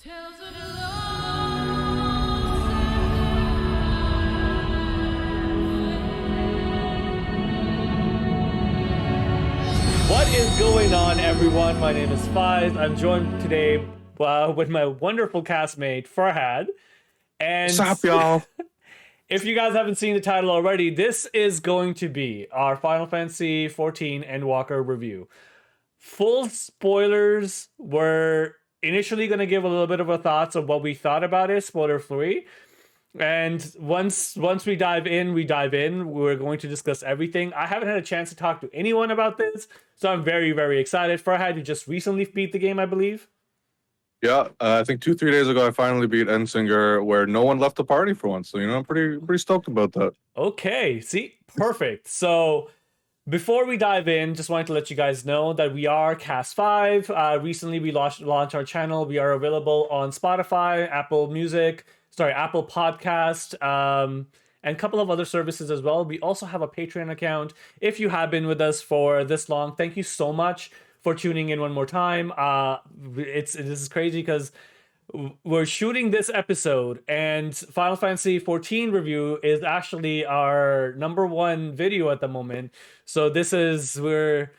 Tales of What is going on, everyone? My name is Fayez. I'm joined today with my wonderful castmate, Ferhad. What's And up, y'all? if you guys haven't seen the title already, this is going to be our Final Fantasy 14 Endwalker review. Full spoilers. We're initially going to give a little bit of our thoughts of what we thought about it, spoiler free. And once we dive in, we dive in. We're going to discuss everything. I haven't had a chance to talk to anyone about this, so I'm very, very excited. Farhad, you just recently beat the game, I believe. Yeah, I think 2-3 days ago I finally beat Endsinger, where no one left the party for once. So I'm pretty stoked about that. Okay, see, perfect. So before we dive in, just wanted to let you guys know that we are Cast 5. Recently, we launched our channel. We are available on Spotify, Apple Podcast, and a couple of other services as well. We also have a Patreon account. If you have been with us for this long, thank you so much for tuning in one more time. This is crazy because we're shooting this episode and Final Fantasy 14 review is actually our number one video at the moment. So this is the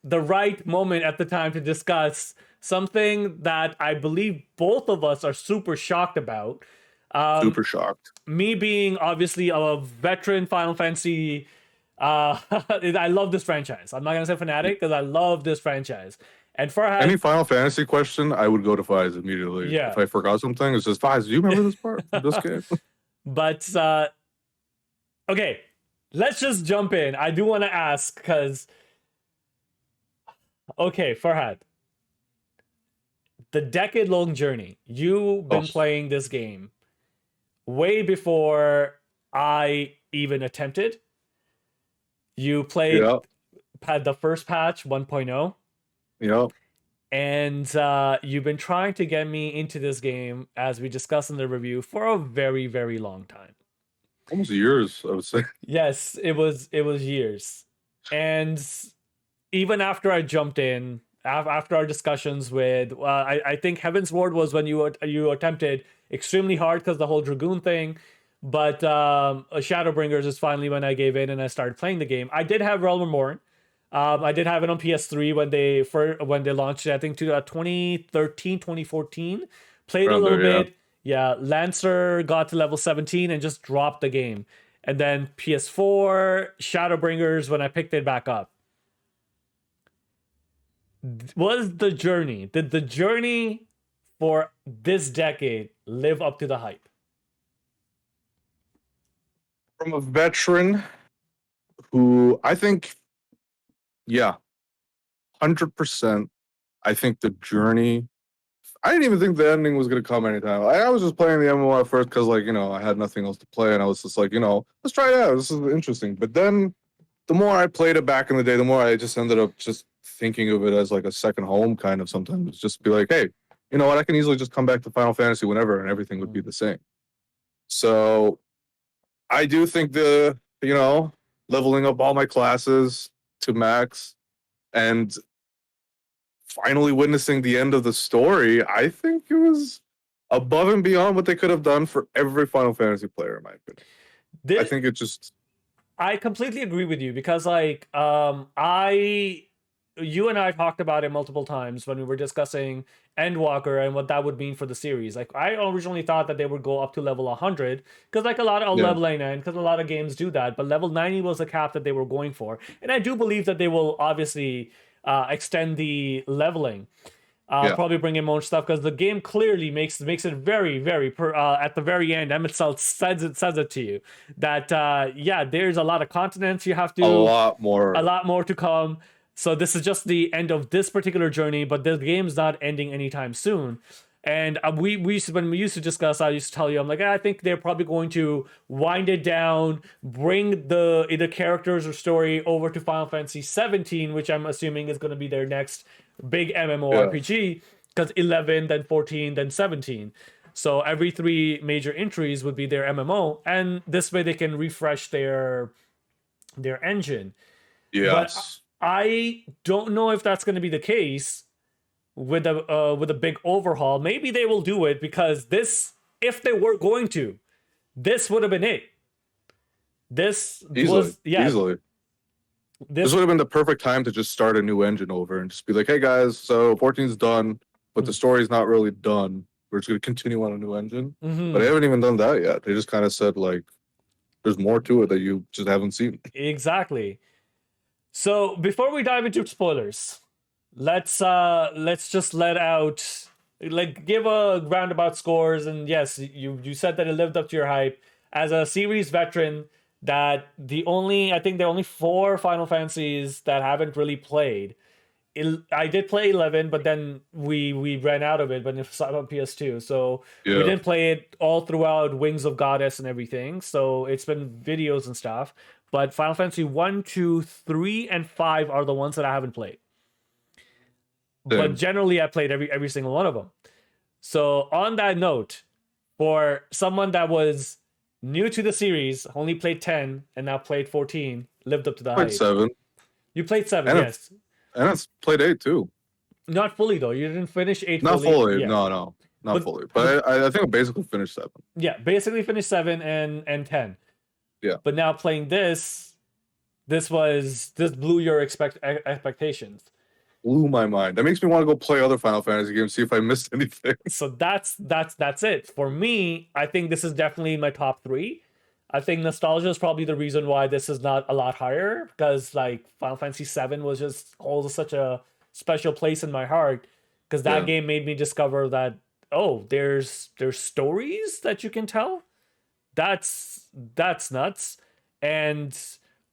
right moment at the time to discuss something that I believe both of us are super shocked about. Super shocked. Me being obviously a veteran Final Fantasy, I love this franchise. I'm not gonna say fanatic because I love this franchise. And Any Farhad, Final Fantasy question, I would go to Faiz immediately. yeah, If I forgot something, it's just Faiz. Do you remember this part of this game? but okay, let's just jump in. I do want to ask because okay, Farhad, the decade-long journey. You've Oh, been playing this game way before I even attempted. You played yeah, had the first patch 1.0, yeah. and you've been trying to get me into this game, as we discussed in the review, for a very, very long time. Almost years, I would say. Yes, it was years. And even after I jumped in, after our discussions with, I think Heaven's Ward was when you attempted extremely hard because the whole Dragoon thing. But Shadowbringers is finally when I gave in and I started playing the game. I did have Realm Reborn. I did have it on PS3 when they launched it. I think to 2013, 2014. Played a Around little there, yeah. bit. Yeah, Lancer got to level 17 and just dropped the game. And then PS4, Shadowbringers when I picked it back up. Was the journey? Did the journey for this decade live up to the hype? From a veteran who I think, yeah, 100%. I think the journey. I didn't even think the ending was gonna come anytime. I was just playing the MMO at first because, I had nothing else to play, and I was just like, let's try it out. This is interesting. But then, the more I played it back in the day, the more I just ended up just thinking of it as like a second home, kind of. Sometimes just be like, hey, you know what? I can easily just come back to Final Fantasy whenever, and everything would be the same. So I do think leveling up all my classes to max and finally witnessing the end of the story, I think it was above and beyond what they could have done for every Final Fantasy player, in my opinion. I This, think it just, I completely agree with you because you and I talked about it multiple times when we were discussing Endwalker and what that would mean for the series. Like I originally thought that they would go up to level 100 because like a lot of yeah, level 89 because a lot of games do that, but level 90 was the cap that they were going for. And I do believe that they will obviously extend the leveling. yeah, Probably bring in more stuff because the game clearly makes it very very at the very end. MSL says it to you that yeah, there's a lot of continents you have a to, lot a more. lot more to come. So this is just the end of this particular journey, but the game's not ending anytime soon. And when we used to discuss, I used to tell you, I'm like, I think they're probably going to wind it down, bring the either characters or story over to Final Fantasy 17, which I'm assuming is going to be their next big Yeah, MMORPG, because 11, then 14, then 17. So every three major entries would be their MMO, and this way they can refresh their engine. But yes. I don't know if that's going to be the case with a big overhaul. Maybe they will do it because this, if they were going to, this would have been it. This Easily, was yeah. easily. This This would have been the perfect time to just start a new engine over and just be like, hey guys, so 14's done, but the story's not really done. We're just going to continue on a new engine. But they haven't even done that yet. They just kind of said, like, there's more to it that you just haven't seen. exactly. So before we dive into spoilers, let's just let out, like, give a roundabout scores. And yes, you said that it lived up to your hype as a series veteran. That I think there are only 4 Final Fantasies that haven't really played. I did play 11, but then we ran out of it. But it's on PS2, so we Yeah. didn't play it all throughout Wings of Goddess and everything. So it's been videos and stuff. But Final Fantasy 1, 2, 3, and 5 are the ones that I haven't played. But Same. generally, I played every single one of them. So on that note, for someone that was new to the series, only played 10 and now played 14, lived up to the Played hype. 7. You played 7, And yes. And it's played 8 too. Not fully though. You didn't finish 8 Not fully. fully. Yeah. No, not fully. But I think I basically finished 7. Yeah, basically finished 7 and 10. Yeah. But now playing this blew your expectations. Blew my mind. That makes me want to go play other Final Fantasy games, see if I missed anything. So that's it. For me, I think this is definitely my top 3. I think nostalgia is probably the reason why this is not a lot higher, because like Final Fantasy 7 was just holds such a special place in my heart, because that game made me discover that, oh, there's stories that you can tell. That's nuts. And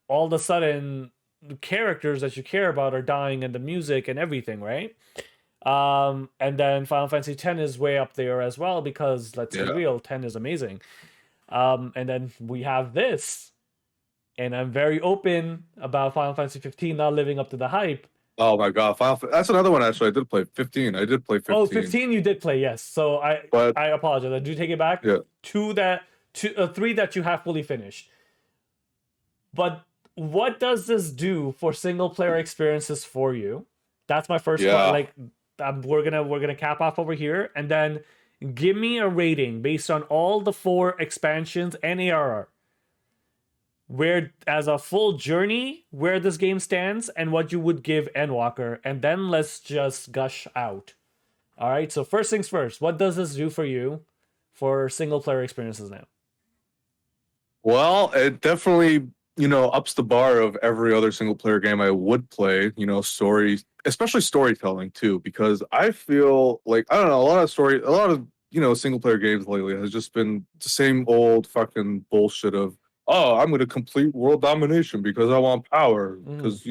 all of a sudden the characters that you care about are dying, and the music and everything, right? And then Final Fantasy 10 is way up there as well, because let's be real, 10 is amazing. And then we have this, and I'm very open about Final Fantasy 15 not living up to the hype. Oh my god, that's another one actually. I did play 15. I did play 15. Oh, 15 you did play, yes. So I apologize. I do take it back. Yeah. 3 that you have fully finished. But what does this do for single player experiences for you? That's my first one. Like, we're gonna cap off over here, and then give me a rating based on all the 4 expansions and ARR, where as a full journey, where this game stands, and what you would give Endwalker, and then let's just gush out. All right. So first things first, what does this do for you for single player experiences now? Well, it definitely, ups the bar of every other single player game I would play, story, especially storytelling too, because I feel like, I don't know, a lot of, single player games lately has just been the same old fucking bullshit of, oh, I'm going to complete world domination because I want power, because,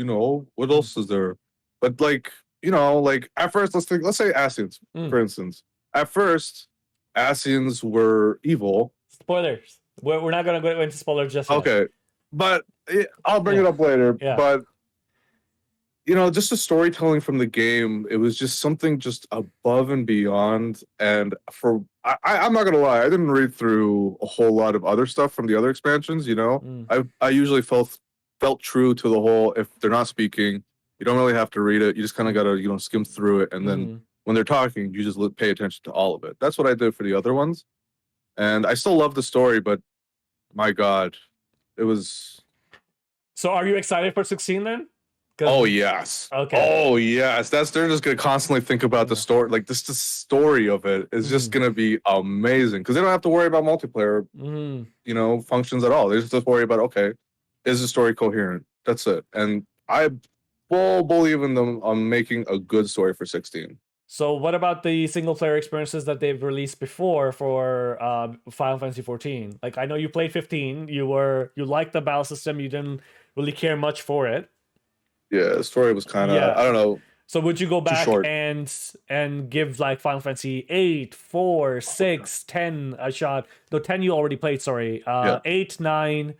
what else is there? But like, at first, let's say Asians, for instance. At first, Asians were evil. Spoilers. We're not going to go into spoilers just yet. Okay. But I'll bring it up later. Yeah. But just the storytelling from the game, it was just something just above and beyond. And I'm not gonna lie, I didn't read through a whole lot of other stuff from the other expansions. I usually felt true to the whole. If they're not speaking, you don't really have to read it. You just kind of gotta skim through it, and then when they're talking, you just pay attention to all of it. That's what I did for the other ones, and I still love the story, but my God. It was. So, are you excited for 16 then? Oh yes. Okay. Oh yes. They're just gonna constantly think about the story. Like the story of it is just gonna be amazing because they don't have to worry about multiplayer, functions at all. They just worry about, okay, is the story coherent? That's it. And I full believe in them on making a good story for 16. So what about the single player experiences that they've released before for Final Fantasy 14? Like, I know you played 15. You liked the battle system. You didn't really care much for it. Yeah, the story was kind of, I don't know. So would you go back and give like Final Fantasy 8, 4, 6, 10 a shot? No, 10 you already played, sorry. 8, 9,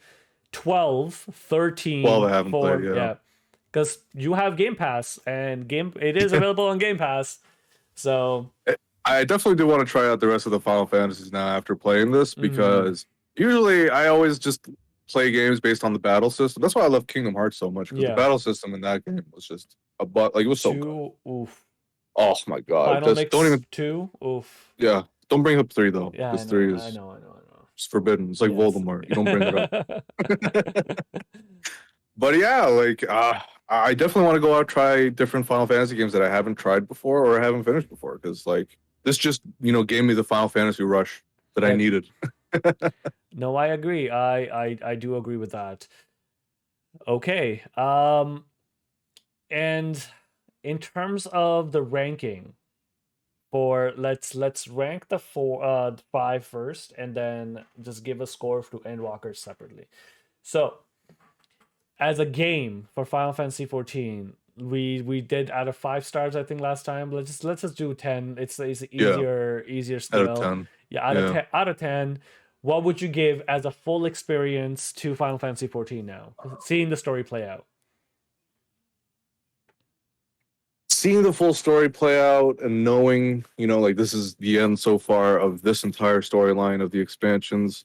12, 13. 12 I haven't 4, played, yeah. Because you have Game Pass, and it is available on Game Pass. So I definitely do want to try out the rest of the Final Fantasies now after playing this, because usually I always just play games based on the battle system. That's why I love Kingdom Hearts so much, because the battle system in that game was just it was so good. Oh my god! Final Just don't Mix even. 2. Oof. Yeah, don't bring up 3 though, Yeah, because 3 I is know, I know, I know. it's forbidden. It's like Yes. Voldemort. You don't bring it up. But yeah, like I definitely want to go out try different Final Fantasy games that I haven't tried before or haven't finished before, because like this just gave me the Final Fantasy rush that I Yep. needed. No, I agree. I do agree with that. Okay. And in terms of the ranking for let's rank the five first and then just give a score to Endwalker separately. So as a game for Final Fantasy 14, we did out of 5 stars I think last time. Let's just do 10. It's Yeah, easier out of scale. 10. Yeah, Yeah. out of 10, what would you give as a full experience to Final Fantasy 14 now? Seeing the story play out. Seeing the full story play out and knowing, like this is the end so far of this entire storyline of the expansions,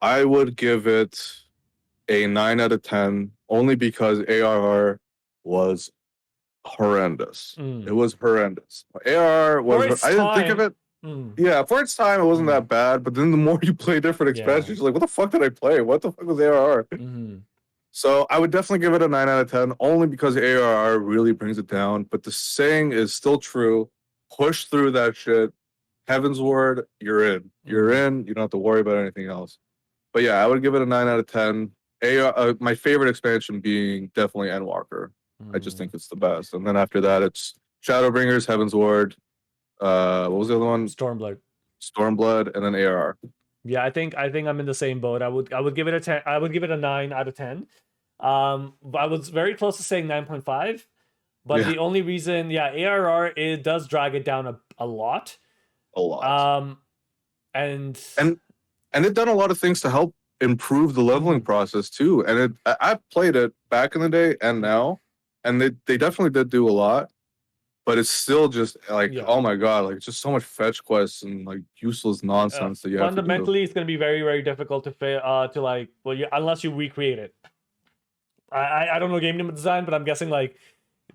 I would give it a 9 out of 10 only because ARR was horrendous. It was horrendous. ARR For was, its I didn't think of time. it. Yeah, for its time, it wasn't that bad. But then the more you play different Yeah. expansions, you're like, what the fuck did I play? What the fuck was ARR? So I would definitely give it a 9 out of 10 only because ARR really brings it down. But the saying is still true. Push through that shit. Heaven's Word, you're in. You're in. You don't have to worry about anything else. But yeah, I would give it a 9 out of 10. My favorite expansion being definitely Endwalker. I just think it's the best. And then after that, it's Shadowbringers, Heaven's Ward. What was the other one? Stormblood. Stormblood, and then ARR. Yeah, I think I'm in the same boat. I would give it a 10. I would give it a 9 out of 10. I was very close to saying 9.5, but the only reason, ARR, it does drag it down a lot. A lot. And it done a lot of things to help improve the leveling process too. And I played it back in the day and now, and they definitely did do a lot. But it's still just like, oh my god, like just so much fetch quests and like useless nonsense that you have to do. Fundamentally, it's going to be very, very difficult to like, unless you recreate it. I don't know game design, but I'm guessing like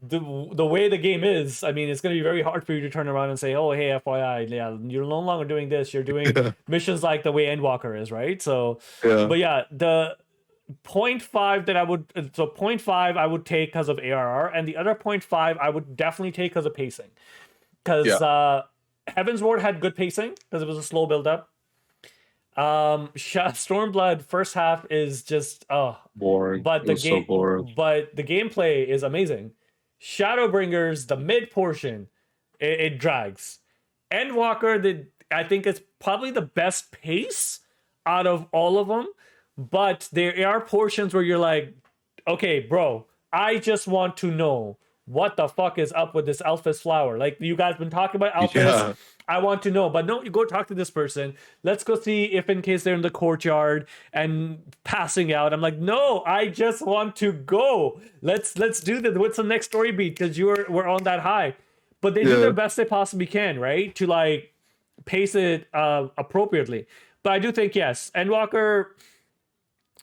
the way the game is, I mean, it's going to be very hard for you to turn around and say, oh, hey, FYI, yeah, you're no longer doing this. You're doing missions like the way Endwalker is, right? So, but yeah, the 0.5 that I would, so 0.5 I would take because of ARR, and the other 0.5 I would definitely take because of pacing. Because Heaven's Ward had good pacing because it was a slow build up. Stormblood first half is just boring, but the game, so boring. But the gameplay is amazing. Shadowbringers, the mid portion, it drags. Endwalker, I think it's probably the best pace out of all of them. But there are portions where you're like, okay, bro, I just want to know what the fuck is up with this Alphys flower. Like, you guys been talking about Alphys. Yeah. I want to know. But no, you go talk to this person. Let's go see if in case they're in the courtyard and passing out. I'm like, no, I just want to go. Let's do this. What's the next story beat? Because we're on that high. But they do their best they possibly can, right? To like pace it appropriately. But I do think, yes, Endwalker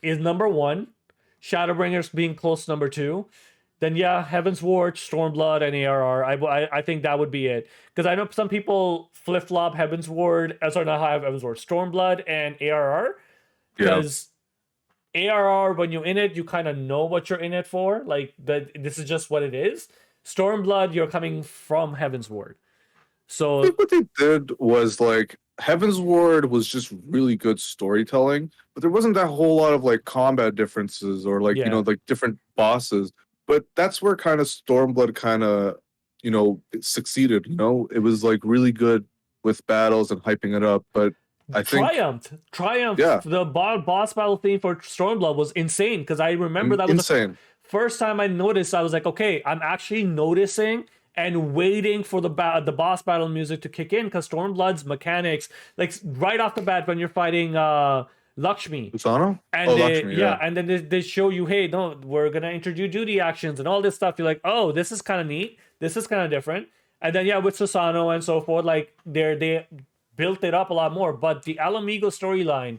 is number 1, Shadowbringers being close number 2, then Heaven's Ward, Stormblood, and ARR. I think that would be it, because I know some people flip flop Heaven's Ward. Not Heaven's Ward, Stormblood and ARR, because ARR, when you're in it, you kind of know what you're in it for. Like this is just what it is. Stormblood, you're coming from Heaven's Ward. So I think what they did was like Heaven's Ward was just really good storytelling, but there wasn't that whole lot of like combat differences or like like different bosses. But that's where kind of Stormblood kind of it succeeded. It was like really good with battles and hyping it up. But I think triumphed. Yeah, the boss battle theme for Stormblood was insane, because I remember that was insane. The first time I noticed. I was like, okay, I'm actually noticing and waiting for the boss battle music to kick in, because Stormblood's mechanics, like right off the bat when you're fighting Lakshmi. Usano? And Lakshmi, and then they show you, hey, no, we're gonna introduce duty actions and all this stuff. You're like, oh, this is kind of neat. This is kind of different. And then with Susano and so forth, like they built it up a lot more. But the Alamigo storyline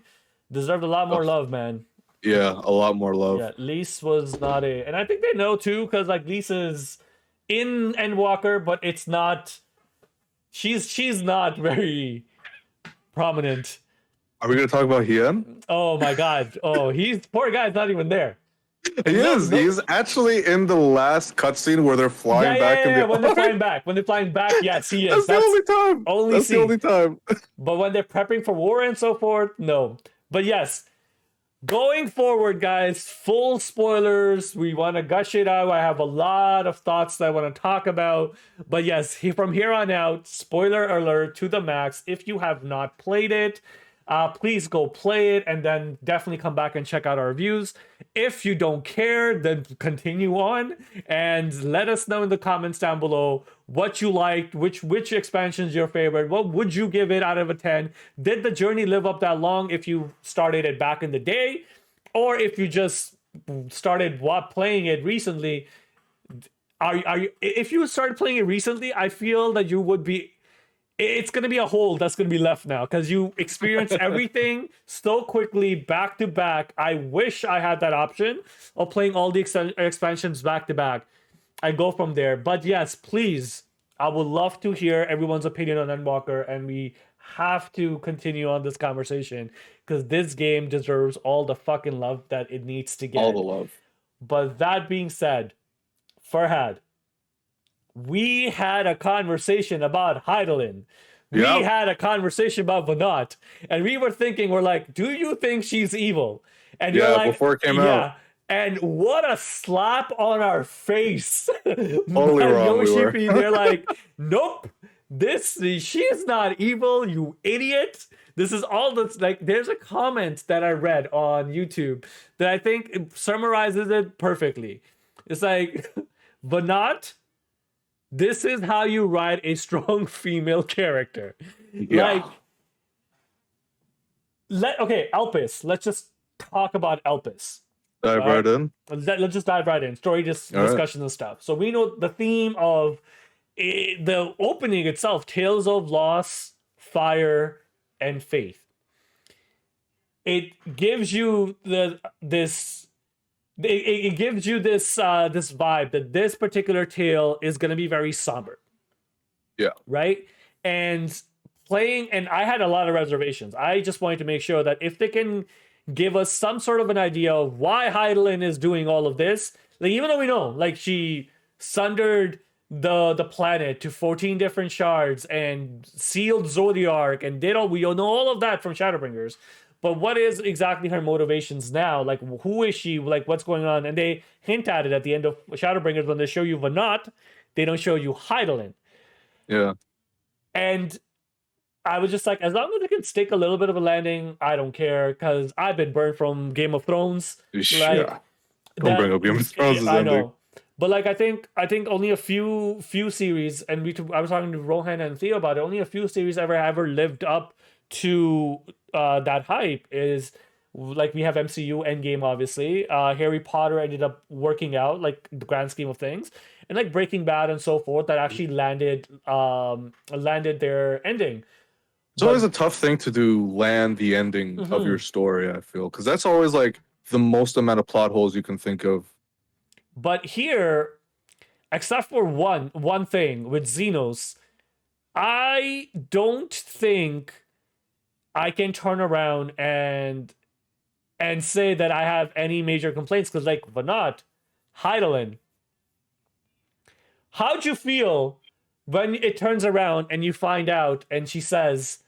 deserved a lot more love, man. Yeah, a lot more love. Yeah, Lise was not and I think they know too, because like Lise is in Endwalker, but it's not she's not very prominent. Are we gonna talk about Hien? Oh my god. Oh, he's poor guy's not even there. He is. He's actually in the last cutscene where they're flying back in the. When they're flying back. When they're flying back, yes, he is. That's the only time. Only That's the only time. But when they're prepping for war and so forth, no. But yes, going forward, guys, full spoilers. We want to gush it out. I have a lot of thoughts that I want to talk about. But yes, from here on out, spoiler alert to the max. If you have not played it, please go play it and then definitely come back and check out our reviews. If you don't care, then continue on and let us know in the comments down below what you liked, which expansion is your favorite, what would you give it out of a 10? Did the journey live up that long if you started it back in the day? Or if you just started playing it recently, if you started playing it recently, I feel that you would be it's going to be a hole that's going to be left now because you experience everything so quickly back to back. I wish I had that option of playing all the expansions back to back. I go from there. But yes, please, I would love to hear everyone's opinion on Endwalker, and we have to continue on this conversation because this game deserves all the fucking love that it needs to get. All the love. But that being said, Ferhad, we had a conversation about Heidelin. We had a conversation about Vanat. And we were thinking, we're like, do you think she's evil? And you're like, before it came out. And what a slap on our face. Totally wrong we were. They're like, nope, she's not evil, you idiot. This is all that's like, there's a comment that I read on YouTube that I think summarizes it perfectly. It's like, Vanat, this is how you write a strong female character. Yeah. Okay, Elpis. Let's just talk about Elpis. Dive right in. Let's just dive right in. Story discussions and stuff. So we know the theme of the opening itself, Tales of Loss, Fire, and Faith. It gives you this vibe that this particular tale is going to be very somber. Yeah. Right? And I had a lot of reservations. I just wanted to make sure that if they can give us some sort of an idea of why Heidelin is doing all of this, like, even though we know, like, she sundered the planet to 14 different shards and sealed Zodiark and we know all of that from Shadowbringers. But what is exactly her motivations now? Like, who is she? Like, what's going on? And they hint at it at the end of Shadowbringers when they show you Vanat. They don't show you Heidelin. Yeah. And I was just like, as long as they can stick a little bit of a landing, I don't care, because I've been burned from Game of Thrones. Yeah. Don't bring up Game of Thrones. I know. But like, I think only a few series, and I was talking to Rohan and Theo about it, only a few series ever lived up to that hype. Is like, we have MCU Endgame, obviously. Harry Potter ended up working out, like, the grand scheme of things, and like Breaking Bad and so forth, that actually landed their ending. It's always a tough thing to do, land the ending of your story, I feel, because that's always like the most amount of plot holes you can think of. But here, except for one thing with Xenos, I don't think I can turn around and say that I have any major complaints, because, like, Vanat, Heidelin, how'd you feel when it turns around and you find out and she says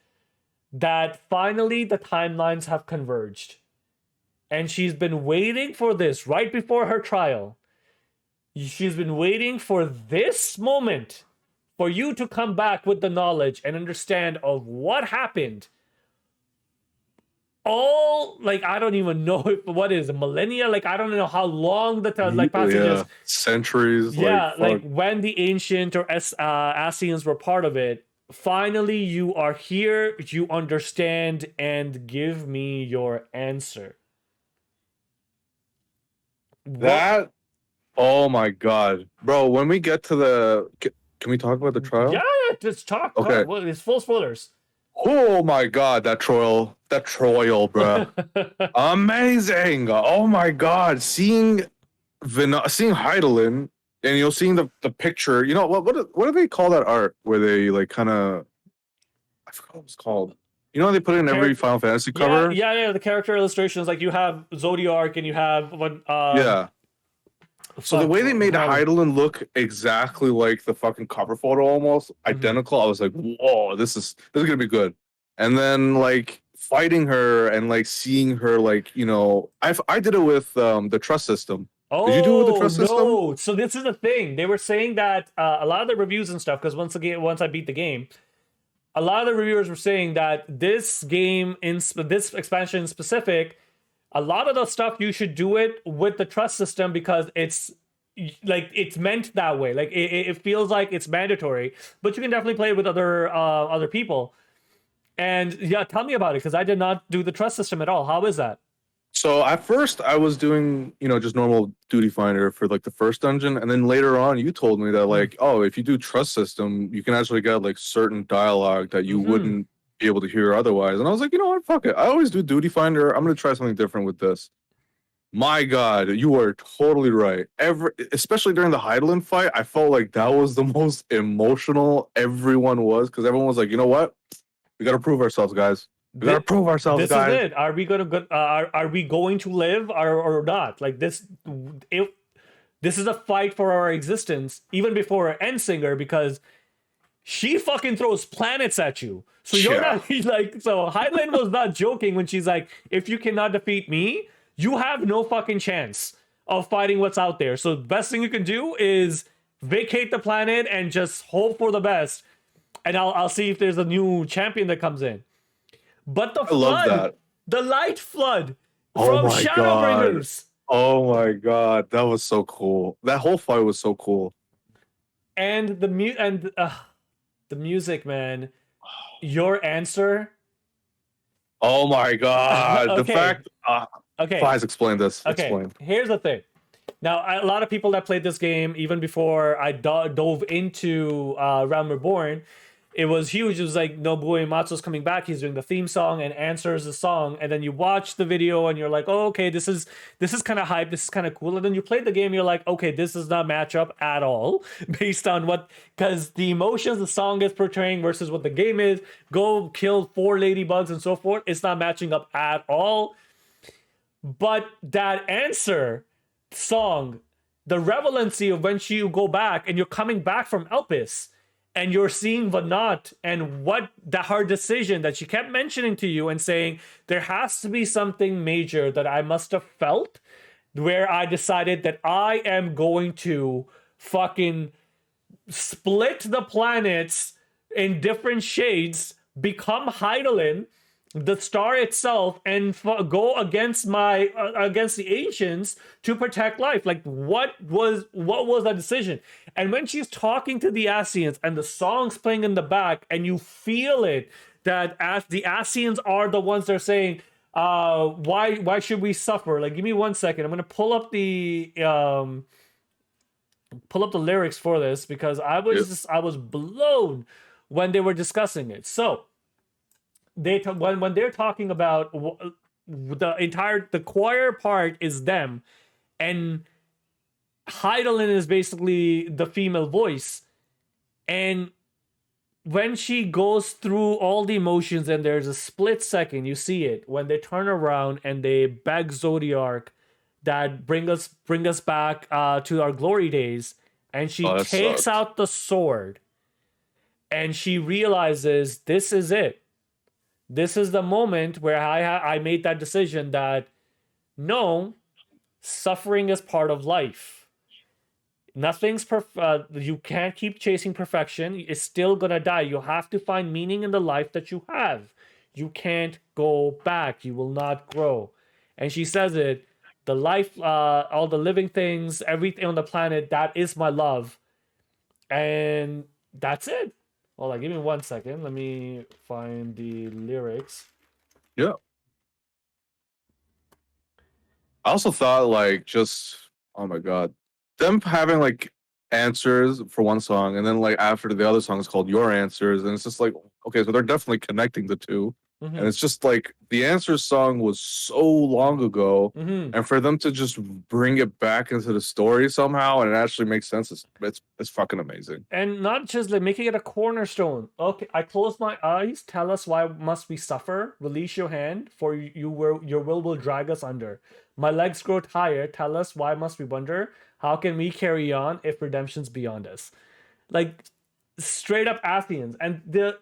that finally the timelines have converged and she's been waiting for this right before her trial? She's been waiting for this moment for you to come back with the knowledge and understand of what happened. All, like, I don't even know what is a millennia. Like, I don't know how long the passage is. Centuries. Yeah, like when the ancient or Ascians were part of it. Finally, you are here. You understand, and give me your answer. That. Oh my god, bro! When we get to the, can we talk about the trial? Yeah, just talk. Okay, it's full spoilers. Oh my god, that trial, bro, amazing! Oh my god, seeing Heidelin and you'll see the picture. You know what do they call that art where they like kind of I forgot what it's called. You know they put it in every Character, Final Fantasy yeah, cover. yeah, yeah. The character illustrations, like you have Zodiac and you have what Yeah. So the fuck, way they made Paladin. Heidelin look exactly like the fucking cover photo, almost Mhm. identical, I was like, "Whoa, this is gonna be good." And then like fighting her and like seeing her like I did it with the trust system. Did you do it with the Oh trust system? no! So this is the thing. They were saying that a lot of the reviews and stuff, because once I beat the game, a lot of the reviewers were saying that this game this expansion in specific, a lot of the stuff you should do it with the trust system because it's like it's meant that way. Like it feels like it's mandatory, but you can definitely play it with other people. And yeah, tell me about it because I did not do the trust system at all. How is that? So at first I was doing, just normal duty finder for like the first dungeon, and then later on you told me that Mm. like, oh, if you do trust system, you can actually get like certain dialogue that you Hmm. wouldn't be able to hear otherwise. And I was like, you know what, fuck it. I always do duty finder. I'm gonna try something different with this. My God, you are totally right. Especially during the Heidelin fight, I felt like that was the most emotional everyone was because everyone was like, you know what? We gotta prove ourselves, guys. We gotta This, prove ourselves, this is guys. it. Are we gonna go? Are we going to live or not? Like this, it, this is a fight for our existence, even before Endsinger, because she fucking throws planets at you. So you're Yeah. not like so. Highland was not joking when she's like, if you cannot defeat me, you have no fucking chance of fighting what's out there. So the best thing you can do is vacate the planet and just hope for the best. And I'll see if there's a new champion that comes in. But the I love flood, that. the light flood Oh from my God. Shadowbringers, Oh my God. That was so cool. That whole fight was so cool. and the music, man. Your answer. Oh my God. The Okay, fact okay, Faiz, explain this. okay. Explain. Here's the thing. Now, a lot of people that played this game, even before I dove into Realm Reborn, it was huge. It was like Nobuo Uematsu's coming back. He's doing the theme song and answers the song, and then you watch the video and you're like, "Oh, okay, this is kind of hype. This is kind of cool." And then you play the game, you're like, "Okay, this does not match up at all based on what because the emotions the song is portraying versus what the game is. Go kill 4 ladybugs and so forth. It's not matching up at all." But that answer song, the relevancy of when you go back and you're coming back from Elpis and you're seeing Vanat and what the hard decision that she kept mentioning to you and saying, there has to be something major that I must have felt where I decided that I am going to fucking split the planets in different shades, become Heidelin, the star itself, and go against against the ancients to protect life. Like what was that decision? And when she's talking to the Asians and the song's playing in the back, and you feel it that as the Asians are the ones that are saying, why should we suffer? Like, give me 1 second. I'm gonna pull up the lyrics for this because Yeah. I was blown when they were discussing it. So when they're talking about the choir part is them, and Heidelin is basically the female voice, and when she goes through all the emotions and there's a split second you see it when they turn around and they beg Zodiac that bring us back to our glory days, and she Oh, that takes sucked. out the sword and she realizes this is it. This is the moment where I made that decision that no, suffering is part of life. You can't keep chasing perfection. It's still gonna die. You have to find meaning in the life that you have. You can't go back. You will not grow. And she says it, the life, all the living things, everything on the planet, that is my love. And that's it. Hold on, give me 1 second. Let me find the lyrics. Yeah. I also thought like just oh my God. Them having like answers for one song and then like after the other song is called Your Answers, and it's just like okay, so they're definitely connecting the two. And it's just like the Answers song was so long ago, and for them to just bring it back into the story somehow and it actually makes sense, it's fucking amazing. And not just like making it a cornerstone. Okay, I close my eyes. Tell us why must we suffer. Release your hand, for your will drag us under. My legs grow tired. Tell us why must we wonder. How can we carry on if redemption's beyond us? Like straight up Athenians. And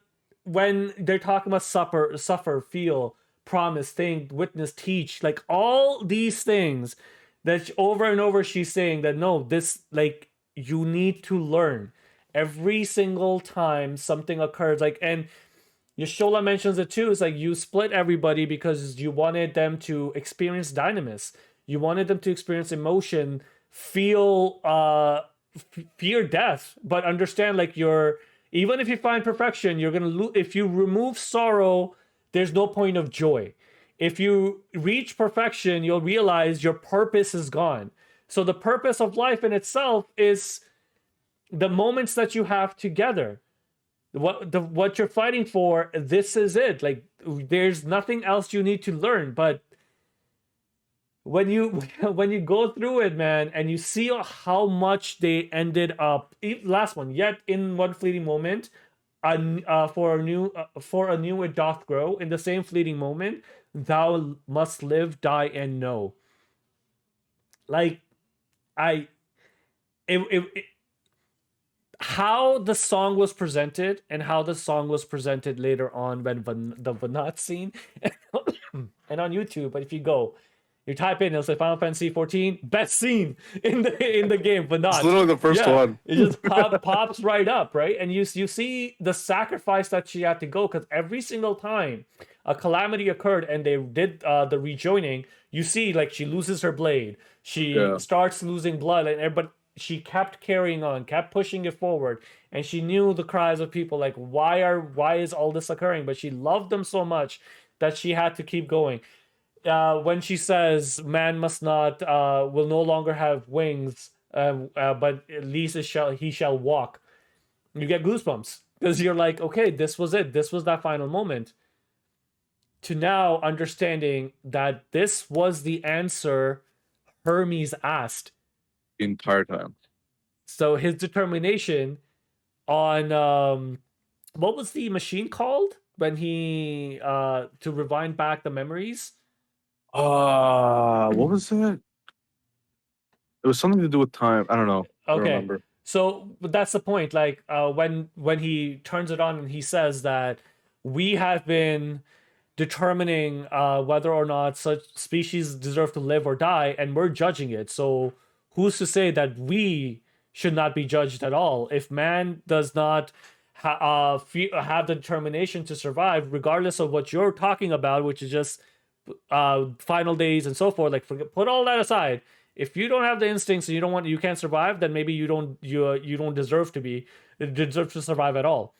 when they're talking about suffer, feel, promise, think, witness, teach, like all these things that over and over she's saying that no, this like you need to learn every single time something occurs. Like, and Yashola mentions it too. It's like you split everybody because you wanted them to experience dynamis. You wanted them to experience emotion, feel fear death, but understand like you're, even if you find perfection, you're gonna if you remove sorrow, there's no point of joy. If you reach perfection, you'll realize your purpose is gone. So the purpose of life in itself is the moments that you have together. What you're fighting for, this is it. Like there's nothing else you need to learn. But when you when you go through it, man, and you see how much they ended up, last one, yet in one fleeting moment, for a new it doth grow. In the same fleeting moment, thou must live, die, and know. Like it how the song was presented and how the song was presented later on when the Vanat scene and on YouTube. But if you go, you type in, it'll say Final Fantasy 14 best scene in the game, but not. It's literally the first one. It just pops right up, right? And you see the sacrifice that she had to go, because every single time a calamity occurred and they did the rejoining, you see like she loses her blade, she starts losing blood, but she kept carrying on, kept pushing it forward, and she knew the cries of people like why is all this occurring, but she loved them so much that she had to keep going. When she says man must not will no longer have wings, but at least he shall walk, you get goosebumps, because you're like, okay, this was it, this was that final moment, to now understanding that this was the answer Hermes asked the entire time. So his determination on what was the machine called when he to rewind back the memories? What was it? It was something to do with time. I don't know. I don't remember. So that's the point. Like when he turns it on and he says that we have been determining whether or not such species deserve to live or die, and we're judging it. So who's to say that we should not be judged at all? If man does not have the determination to survive, regardless of what you're talking about, which is just final days and so forth, like put all that aside. If you don't have the instincts and you can't survive, then maybe you don't deserve to survive at all.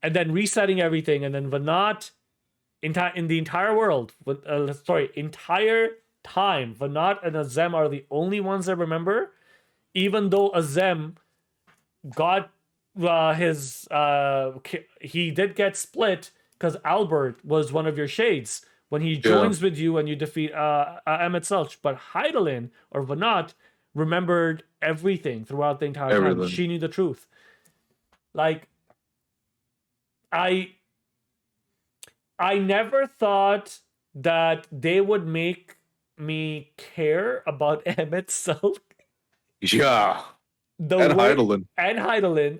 And then resetting everything, and then Vanat in the entire world, entire time, Vanat and Azem are the only ones that remember, even though Azem got he did get split because Albert was one of your shades when he joins with you and you defeat Emmett Selch. But Heidelin or Vanat remembered everything throughout the entire time. She knew the truth. Like I never thought that they would make me care about Emmett Selch. Yeah. Heidelin,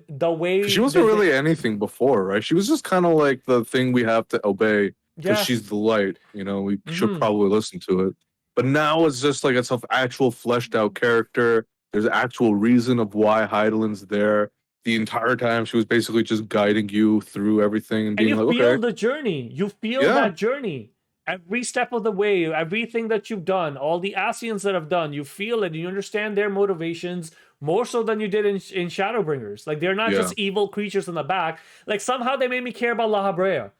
the way she wasn't really anything before, right? She was just kind of like the thing we have to obey because she's the light. You know, we should probably listen to it. But now it's just like it's an actual fleshed out character. There's actual reason of why Heidelin's there. The entire time she was basically just guiding you through everything and being like, okay. You feel the journey. You feel that journey. Every step of the way, everything that you've done, all the Asians that have done, you feel it. You understand their motivations more so than you did in Shadowbringers. Like, they're not just evil creatures in the back. Like, somehow they made me care about La Habrea.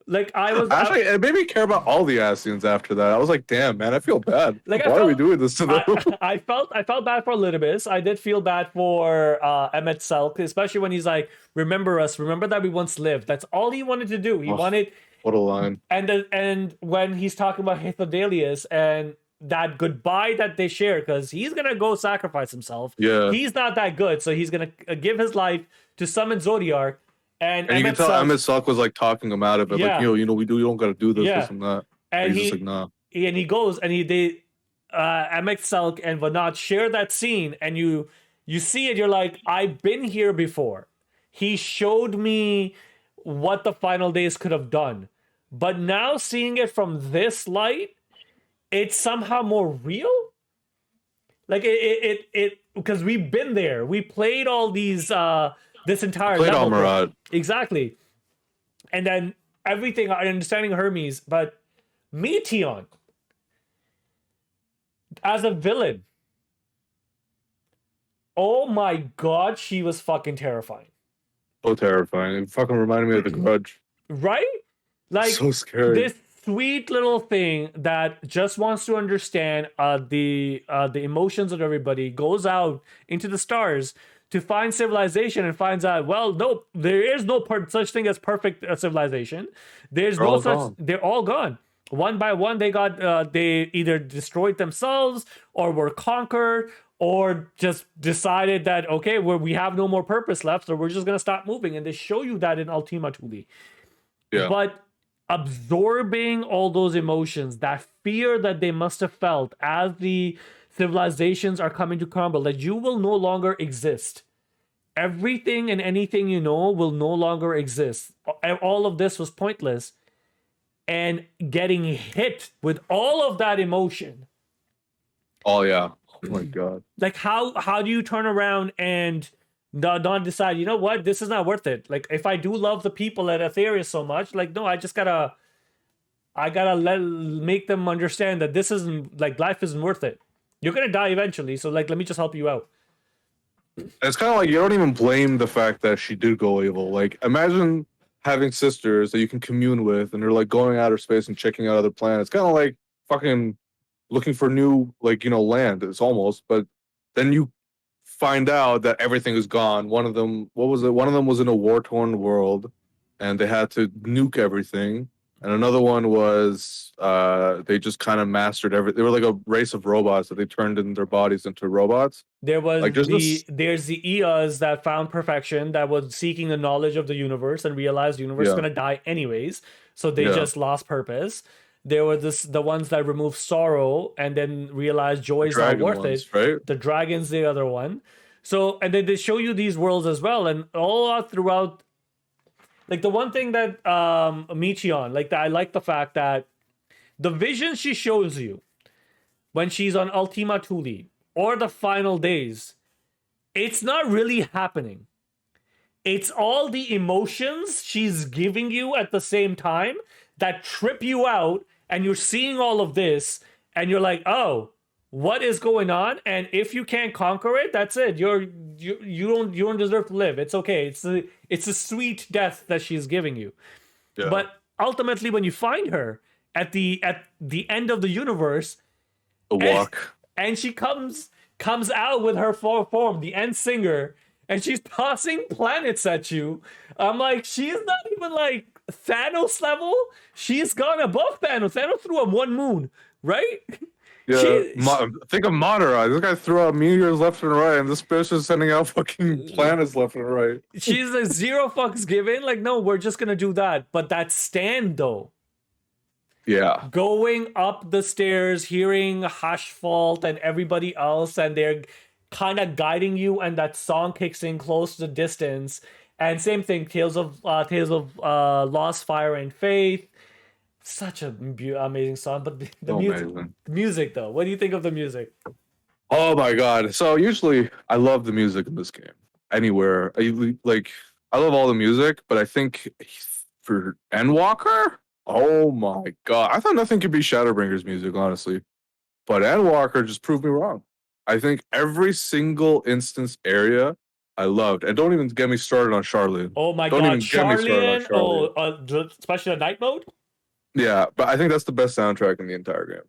Like I was Actually, it made me care about all the Ascians after that. I was like, damn, man, I feel bad. like I Why are we felt doing this to them? I felt bad for Litibus. I did feel bad for Emmett Selk, especially when he's like, "Remember us. Remember that we once lived." That's all he wanted to do. He Oh, wanted, what a line. and when he's talking about Hythlodaelius and that goodbye that they share, because he's gonna go sacrifice himself. Yeah. He's not that good, so he's gonna give his life to summon Zodiark. And And you can Emmett tell Selk, Emmett Salk was like talking him out of it, like, yeah, you don't gotta do this, yeah, this and that. and He's just like, nah. he goes and Emmett Selk and Vanat share that scene, and you see it. You're like, I've been here before. He showed me what the final days could have done, but now seeing it from this light, it's somehow more real. Like it because we've been there. We played all these this entire Played level. Almarat. Exactly. And then everything, understanding Hermes, but Meteon as a villain. Oh my god, she was fucking terrifying. So terrifying. It fucking reminded me of the Grudge. Right? Like So scary. this sweet little thing that just wants to understand the emotions of everybody, goes out into the stars to find civilization and finds out, well, no, there is no such thing as perfect civilization. There's They're no all such. gone. They're all gone. One by one, they either destroyed themselves or were conquered or just decided that, okay, we have no more purpose left, so we're just gonna stop moving. And they show you that in Ultima Thule. Yeah. But absorbing all those emotions, that fear that they must have felt as the civilizations are coming to crumble, that you will no longer exist. Everything and anything you know will no longer exist. All of this was pointless. And getting hit with all of that emotion. Oh yeah. Oh my god. Like how do you turn around and not decide, you know what, this is not worth it. Like if I do love the people at Etheria so much, like no, I gotta make them understand that this isn't, like, life isn't worth it. You're gonna die eventually, so like let me just help you out. It's kind of like you don't even blame the fact that she did go evil. Like, imagine having sisters that you can commune with, and they're like going outer space and checking out other planets. Kind of like fucking looking for new, like, land. It's almost, but then you find out that everything is gone. One of them, what was it? One of them was in a war-torn world, and they had to nuke everything. And another one was they just kind of mastered everything. They were like a race of robots that they turned in their bodies into robots. There was like, there's the Eas that found perfection, that was seeking the knowledge of the universe and realized the universe is gonna die anyways, so they just lost purpose. There were the ones that removed sorrow and then realized joy is not worth it. Right? The dragons, the other one. So, and then they show you these worlds as well, and all throughout. Like the one thing that Michion, like I like the fact that the vision she shows you when she's on Ultima Thule or the final days, it's not really happening. It's all the emotions she's giving you at the same time that trip you out, and you're seeing all of this and you're like, oh, what is going on? And if you can't conquer it, that's it. You don't deserve to live. It's okay. It's a sweet death that she's giving you. Yeah. But ultimately, when you find her at the end of the universe, and she comes out with her full form, the end singer, and she's tossing planets at you. I'm like, she's not even like Thanos level. She's gone above Thanos. Thanos threw him one moon, right? Yeah, think of Madara. This guy threw out meteors left and right, and this bitch is sending out fucking planets left and right. She's like, zero fucks given. Like, no, we're just gonna do that. But that stand though. Yeah. Going up the stairs, hearing Hashfault and everybody else, and they're kind of guiding you, and that song kicks in close to the distance. And same thing, Tales of Lost Fire and Faith. Such an amazing song, but the music though. What do you think of the music? Oh my god! So usually I love the music in this game. Anywhere, I love all the music, but I think for Endwalker, oh my god, I thought nothing could be Shadowbringer's music, honestly. But Endwalker just proved me wrong. I think every single instance area, I loved. And don't even get me started on Charlene. Oh my Don't god, even get me started on Charlian! Oh, Charlene. especially the night mode. Yeah, but I think that's the best soundtrack in the entire game.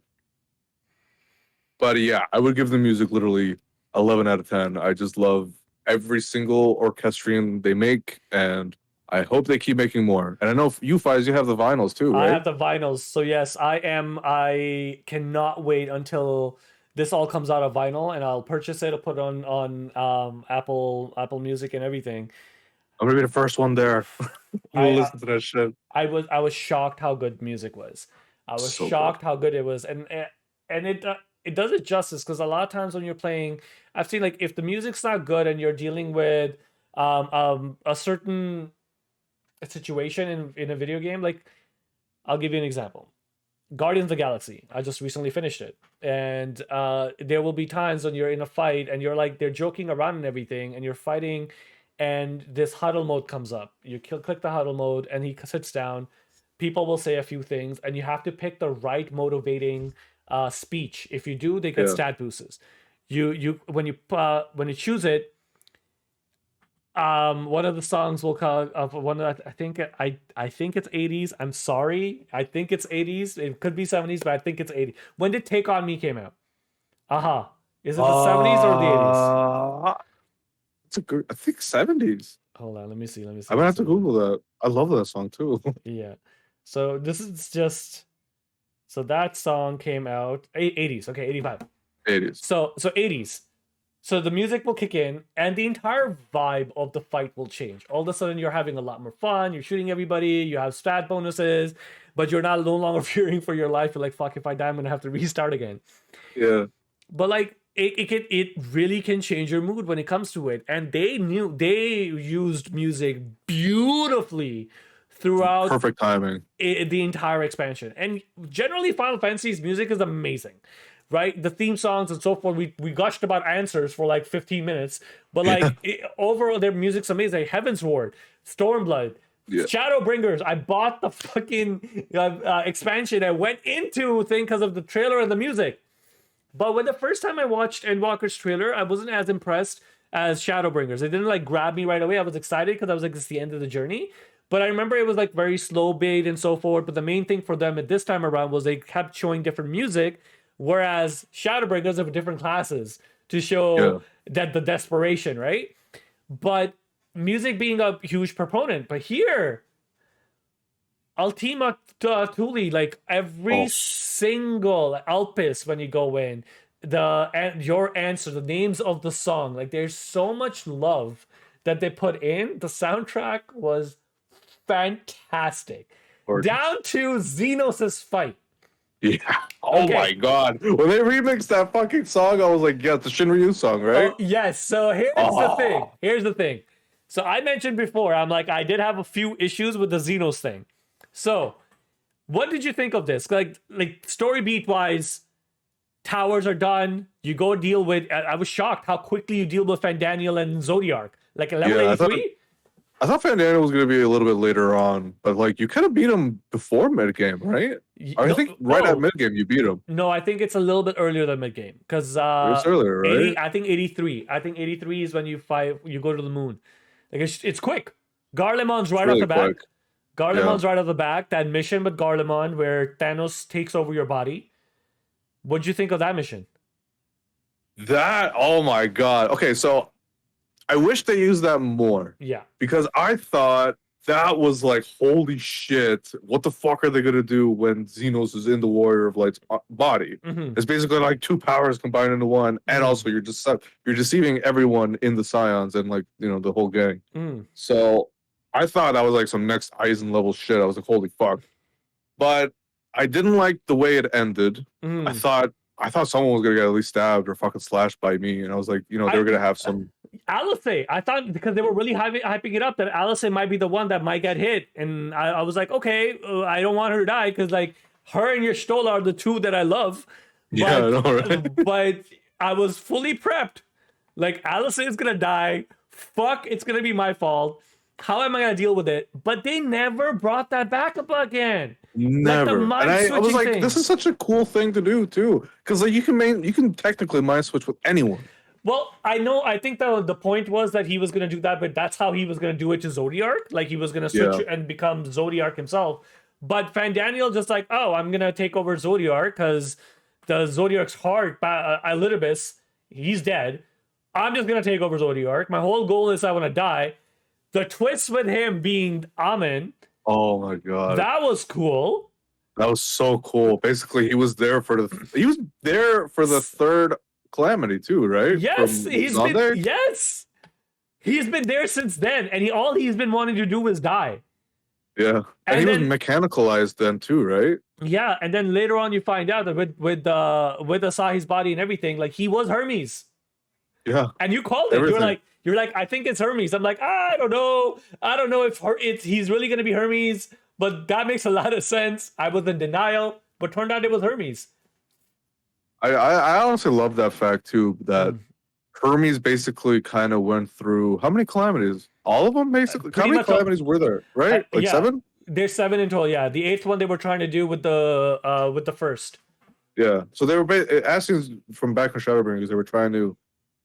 But yeah, I would give the music literally 11 out of 10. I just love every single orchestrion they make, and I hope they keep making more. And I know you guys, you have the vinyls too, I right? have the vinyls, so yes, I am. I cannot wait until this all comes out of vinyl, and I'll purchase it. I'll put it on Apple Music and everything. I'm gonna be the first one there. I We'll listen to that shit. I was shocked how good music was. I was So good. shocked how good it was, and it does it justice because a lot of times when you're playing, I've seen like if the music's not good and you're dealing with a certain situation in a video game, like I'll give you an example. Guardians of the Galaxy. I just recently finished it, and there will be times when you're in a fight and you're like they're joking around and everything, and you're fighting, and this huddle mode comes up. You click the huddle mode, and he sits down. People will say a few things, and you have to pick the right motivating speech. If you do, they get Yeah. stat boosts. When you choose it, one of the songs will call of one of the, I think it's 80s. I'm sorry. I think it's 80s. It could be 70s, but I think it's 80s. When did Take On Me came out? Is it the 70s or the 80s? It's a good, I think 70s. Hold on, let me see. I'm gonna have to Google that. I love that song too. Yeah. So this is just so that song came out 80s. Okay, 85. 80s. So 80s. So the music will kick in and the entire vibe of the fight will change. All of a sudden you're having a lot more fun, you're shooting everybody, you have stat bonuses, but you're not no longer fearing for your life. You're like, fuck, if I die, I'm gonna have to restart again. Yeah. But like it really can change your mood when it comes to it. And they used music beautifully throughout Perfect timing. the entire expansion. And generally Final Fantasy's music is amazing. Right, the theme songs and so forth. We gushed about answers for like 15 minutes, but like overall, their music's amazing. Heaven's Ward, Stormblood, Yeah. Shadowbringers. I bought the fucking expansion. I went into thing because of the trailer and the music. But when the first time I watched Endwalker's trailer, I wasn't as impressed as Shadowbringers. It didn't like grab me right away. I was excited because I was like, it's the end of the journey. But I remember it was like very slow bait and so forth. But the main thing for them at this time around was they kept showing different music. Whereas Shadowbringers have different classes to show that the desperation, right? But music being a huge proponent. But here, Ultima Thule, like every single Elpis when you go in, your answer, the names of the song, like there's so much love that they put in. The soundtrack was fantastic. Down to Xenos' fight. Yeah. Oh my god. When they remixed that fucking song, I was like, yeah, it's the Shinryu song, right? Yes. So here's the thing. So I mentioned before, I'm like, I did have a few issues with the Xenos thing. So what did you think of this? Like story beat wise, towers are done. You go deal with, I was shocked how quickly you deal with Fandaniel and Zodiark. Like level 83? I thought Fandaniel was going to be a little bit later on, but like you kind of beat him before mid game, right? I think at mid game you beat him. No, I think it's a little bit earlier than mid game because it's earlier, right? 80, I think 83. I think 83 is when you go to the moon. Like it's quick. Garlemon's right off the back. Garlemon's right off the back. That mission with Garlemon where Thanos takes over your body. What'd you think of that mission? Oh my god. Okay, so I wish they used that more. Yeah. Because I thought that was like, holy shit, what the fuck are they going to do when Xenos is in the Warrior of Light's body? Mm-hmm. It's basically like two powers combined into one, and also you're deceiving everyone in the Scions and like, the whole gang. So I thought that was like some next Eisen level shit. I was like, holy fuck. But I didn't like the way it ended. I thought someone was going to get at least stabbed or fucking slashed by me, and I was like, they were going to have some... Alice, I thought because they were really hyping it up that Alice might be the one that might get hit, and I was like, okay, I don't want her to die because like her and your Stola are the two that I love. But, I know, right? But I was fully prepped. Like Alice is gonna die. Fuck, it's gonna be my fault. How am I gonna deal with it? But they never brought that back up again. Never. Like and I was like, thing. This is such a cool thing to do too, because like you can technically mind switch with anyone. Well, I think the point was that he was going to do that, but that's how he was going to do it to Zodiark. Like he was going to switch Yeah. and become Zodiark himself. But Fandaniel just like, oh, I'm going to take over Zodiark because the Zodiark's heart, Elidibus, he's dead. I'm just going to take over Zodiark. My whole goal is I want to die. The twist with him being Amen, Oh my god. that was cool. That was so cool. Basically, he was there for the third calamity too, right? Yes, From he's Zonde? been yes. He's been there since then, and all he's been wanting to do is die. Yeah. And he was mechanicalized then too, right? Yeah, and then later on you find out that with Asahi's body and everything, like he was Hermes. Yeah. And you called it. Everything. You're like, I think it's Hermes. I'm like, I don't know. I don't know if he's really gonna be Hermes, but that makes a lot of sense. I was in denial, but turned out it was Hermes. I honestly love that fact too, that Hermes basically kind of went through how many calamities? All of them, basically. How many calamities were there? Right, like yeah. 7. There's 7 in total. Yeah, the 8th one they were trying to do with the first. Yeah, so they were asking from back in Shadowbringers. They were trying to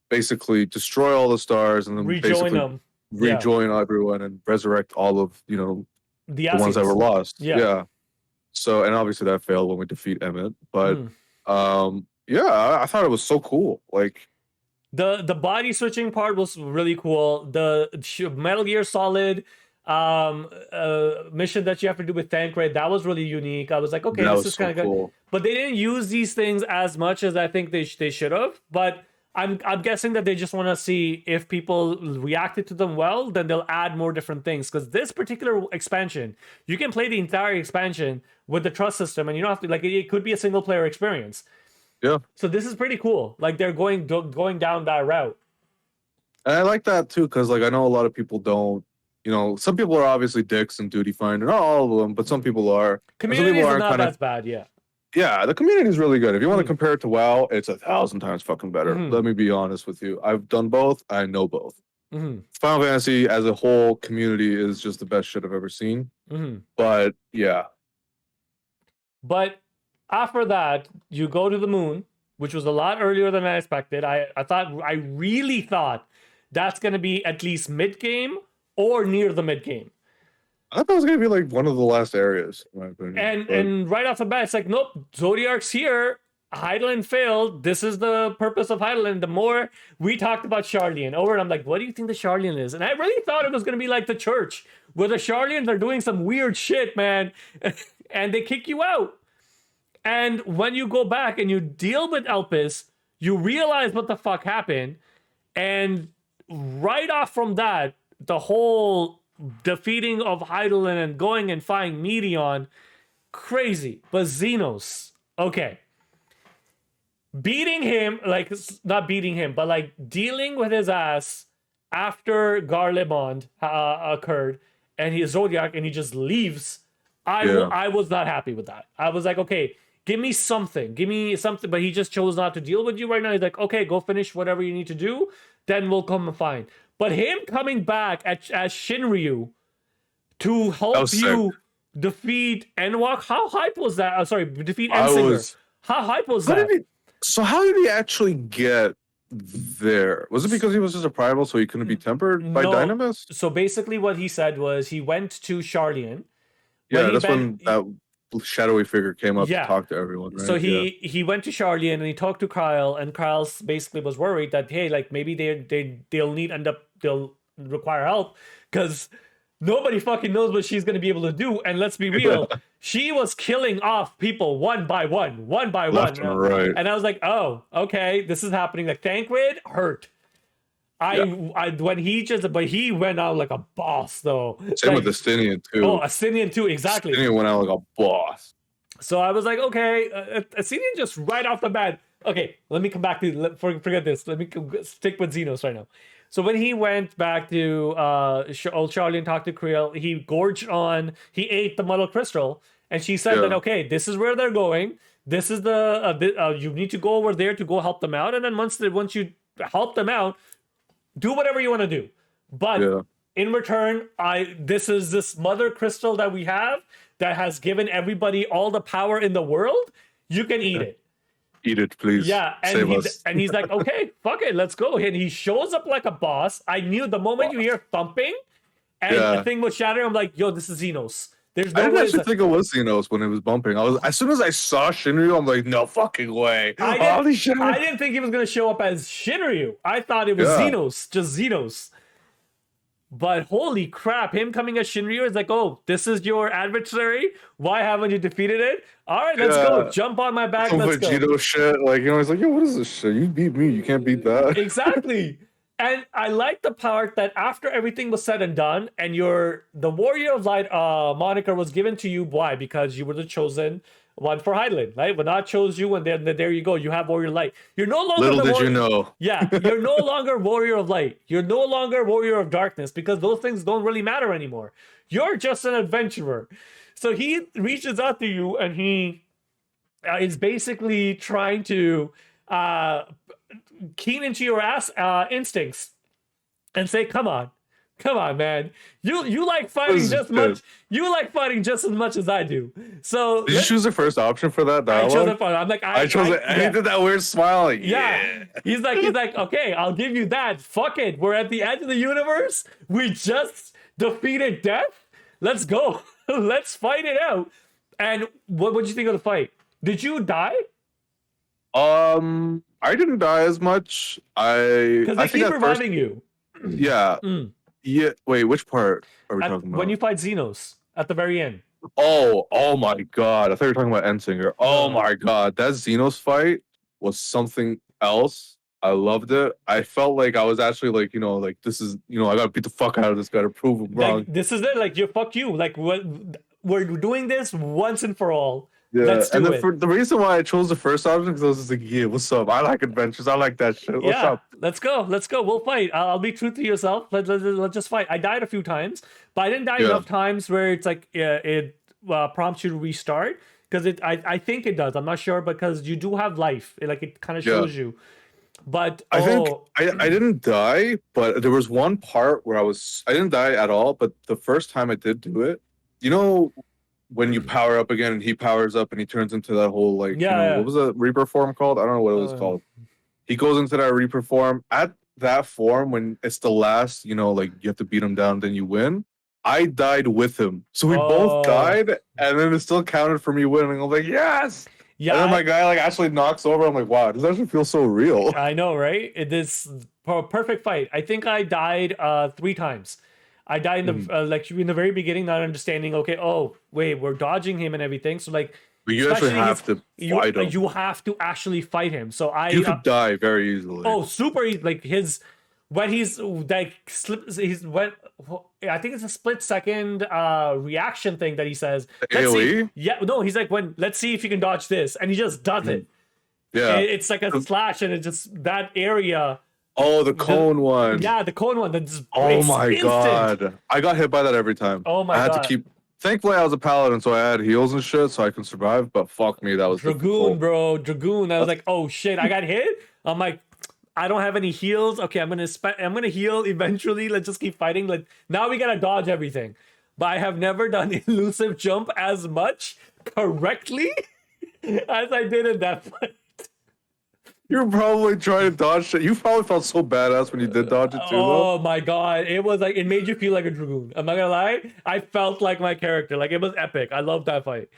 basically destroy all the stars and then rejoin everyone and resurrect all of the ones that were lost. Yeah. So, and obviously that failed when we defeat Emmett, but yeah, I thought it was so cool. Like the body switching part was really cool. The Metal Gear Solid mission that you have to do with Thancred, that was really unique. I was like, okay, this is kind of cool. good. But they didn't use these things as much as I think they should have. But I'm guessing that they just want to see if people reacted to them well, then they'll add more different things. Because this particular expansion, you can play the entire expansion with the trust system, and you don't have to it could be a single player experience. Yeah. So this is pretty cool. Like they're going down that route. And I like that too, because I know a lot of people don't. Some people are obviously dicks and duty finder, not all of them, but some people are. Community is not as bad, yeah. Yeah, the community is really good. If you want to compare it to WoW, it's 1,000 times fucking better. Let me be honest with you. I've done both. I know both. Final Fantasy as a whole community is just the best shit I've ever seen. But yeah. But after that, you go to the moon, which was a lot earlier than I expected. I really thought that's going to be at least mid-game or near the mid-game. I thought it was going to be one of the last areas, in my opinion. And right off the bat, it's like, nope, Zodiark's here. Hydaelyn failed. This is the purpose of Hydaelyn. The more we talked about Sharlayan over, and I'm like, what do you think the Sharlayan is? And I really thought it was going to be like the church, where the Sharlayans are doing some weird shit, man, and they kick you out. And when you go back and you deal with Elpis, you realize what the fuck happened. And right off from that, the whole defeating of Hydaelyn and going and finding Meteon, crazy. But Xenos, okay. Beating him, not beating him, but dealing with his ass after Garlemond occurred and he's Zodiac and he just leaves. I was not happy with that. I was like, okay, give me something. But he just chose not to deal with you right now. He's like, okay, go finish whatever you need to do. Then we'll come and find. But him coming back as Shinryu to help you defeat Endwalker, how hype was that? Defeat Endsinger. How hype was that? How did he actually get there? Was it because he was just a primal, so he couldn't be tempered by Dynamis? So basically what he said was he went to Sharlayan. Yeah, that's when that shadowy figure came up to talk to everyone, right? So he went to Sharlayan and he talked to Kyle, and Kyle basically was worried that, hey, maybe they'll require help because nobody fucking knows what she's going to be able to do. And let's be real, she was killing off people one by one. Left and right. And I was like, oh, okay, this is happening. Thancred hurt. When he went out like a boss though. Same with Astinian too. Oh, Astinian too, exactly. Astinian went out like a boss. So I was like, okay, Astinian just right off the bat. Okay, let me come back to forget this. Let me stick with Xenos right now. So when he went back to old Charlie and talked to Creel, he ate the muddle crystal, and she said that, okay, this is where they're going. This is you need to go over there to go help them out, and then once you help them out, do whatever you want to do. But in return, this is this mother crystal that we have that has given everybody all the power in the world. You can eat it. Eat it, please. Yeah, Save us. and he's like, okay, fuck it, let's go. And he shows up like a boss. I knew the moment you hear thumping and the Yeah. thing was shattering, I'm like, yo, this is Xenos. There's I no didn't way. actually think it was Xenos when it was bumping. As soon as I saw Shinryu, I'm like, no fucking way. Holy shit. I didn't think he was gonna show up as Shinryu. I thought it was Yeah. Xenos, just Xenos. But holy crap, him coming as Shinryu is like, oh, this is your adversary. Why haven't you defeated it? All right, let's go. Jump on my back. Some Let's go. Vegito shit. Like, you know, he's like, yo, what is this shit? You beat me. You can't beat that. Exactly. And I like the part that after everything was said and done, and the Warrior of Light moniker was given to you. Why? Because you were the chosen one for Highland, right? When I chose you, and then there you go. You have Warrior of Light. You're no longer Little the did warrior. you know. Yeah, you're no longer Warrior of Light. You're no longer Warrior of Darkness because those things don't really matter anymore. You're just an adventurer. So he reaches out to you, and he is basically trying to keen into your instincts and say, come on, man, you like fighting just much, you like fighting just as much as I do. So did you choose the first option for that dialogue? I chose it. I'm like, I chose it, and he did that weird smile. Like, yeah. He's like, okay, I'll give you that. Fuck it, we're at the edge of the universe. We just defeated death. Let's go. Let's fight it out. And what'd you think of the fight? Did you die? I didn't die as much. Because they think keep reviving you. Yeah. Yeah. Wait, which part are we talking about? When you fight Xenos at the very end. Oh my god. I thought you were talking about Endsinger. Oh my god. That Xenos fight was something else. I loved it. I felt like I was actually like, you know, like this is, you know, I gotta beat the fuck out of this guy to prove him wrong. Like, this is it. Like, fuck you. Like, we're doing this once and for all. Yeah, Let's do it. For the reason why I chose the first option because I was just like, yeah, what's up? I like adventures. I like that shit. What's up? Let's go. We'll fight. I'll be true to yourself. Let's just fight. I died a few times, but I didn't die enough times where it's like it prompts you to restart because I think it does. I'm not sure because you do have life. It kind of shows you. But I think I didn't die, but there was one part where I didn't die at all. But the first time I did do it, you know, when you power up again and he powers up and he turns into that whole like, what was the Reaper form called? I don't know what it was called. He goes into that Reaper form. At that form, when it's the last, you know, like you have to beat him down, then you win. I died with him, so we both died, and then it still counted for me winning. I'm like, yes. Yeah, and then my guy like actually knocks over. I'm like, wow, this actually feels so real. I know, right? It is a perfect fight. I think I died 3 times. I died in the like in the very beginning, not understanding. Okay, oh wait, we're dodging him and everything. So like, but you actually have to fight him. You have to actually fight him. So you could die very easily. Oh, super easy! Like when he's like I think it's a split second reaction thing that he says. AoE? He's like, let's see if you can dodge this, and he just does it. Yeah, it's like a slash, and it's just that area. Oh, the cone one. Yeah, the cone one. That's oh my god, I got hit by that every time. Oh my god, I had to keep. Thankfully, I was a paladin, so I had heals and shit, so I can survive. But fuck me, that was Dragoon, bro, Dragoon. I was like, oh shit, I got hit. I'm like, I don't have any heals. Okay, I'm gonna heal eventually. Let's just keep fighting. Like now we gotta dodge everything. But I have never done elusive jump as much correctly as I did in that fight. You were probably trying to dodge shit. You probably felt so badass when you did dodge it too. Oh my god, it was like it made you feel like a dragoon. I'm not gonna lie, I felt like my character. Like it was epic. I loved that fight.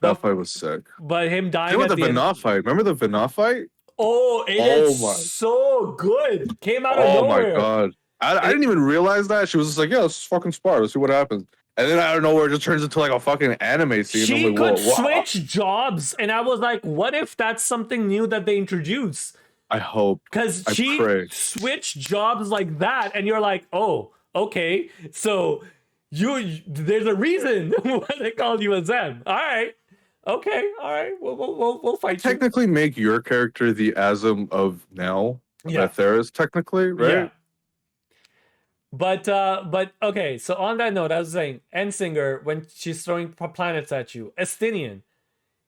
That fight was sick. But him dying. With the Vana fight. Remember the Vana fight? Oh, it's so good. Came out of nowhere. Oh my god. I didn't even realize that. She was just like, yeah, let's fucking spar. Let's see what happens. And then out of nowhere, it just turns into like a fucking anime scene. She could switch jobs. And I was like, what if that's something new that they introduce? I hope. Because she switched jobs like that. And you're like, oh, okay. So there's a reason why they called you a Zen. All right. Okay. All right. We'll fight you. Technically make your character the Asm of now. Yeah. Theris, technically, right? Yeah. But okay, so on that note, I was saying, Endsinger, when she's throwing planets at you, Estinian,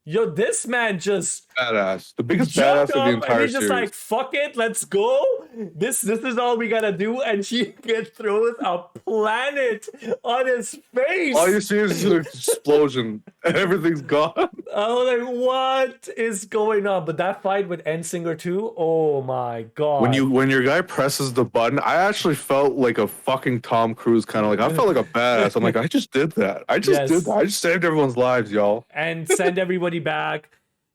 yo, this man just badass, the biggest badass of the entire series. He's just like, fuck it, let's go. This is all we gotta do, and she throws a planet on his face. All you see is an explosion, and everything's gone. Oh, like what is going on? But that fight with Endsinger too. Oh my god. When your guy presses the button, I actually felt like a fucking Tom Cruise kind of like I felt like a badass. I'm like, I just did that. I just did that. Yes, I just saved everyone's lives, y'all. and send everybody back.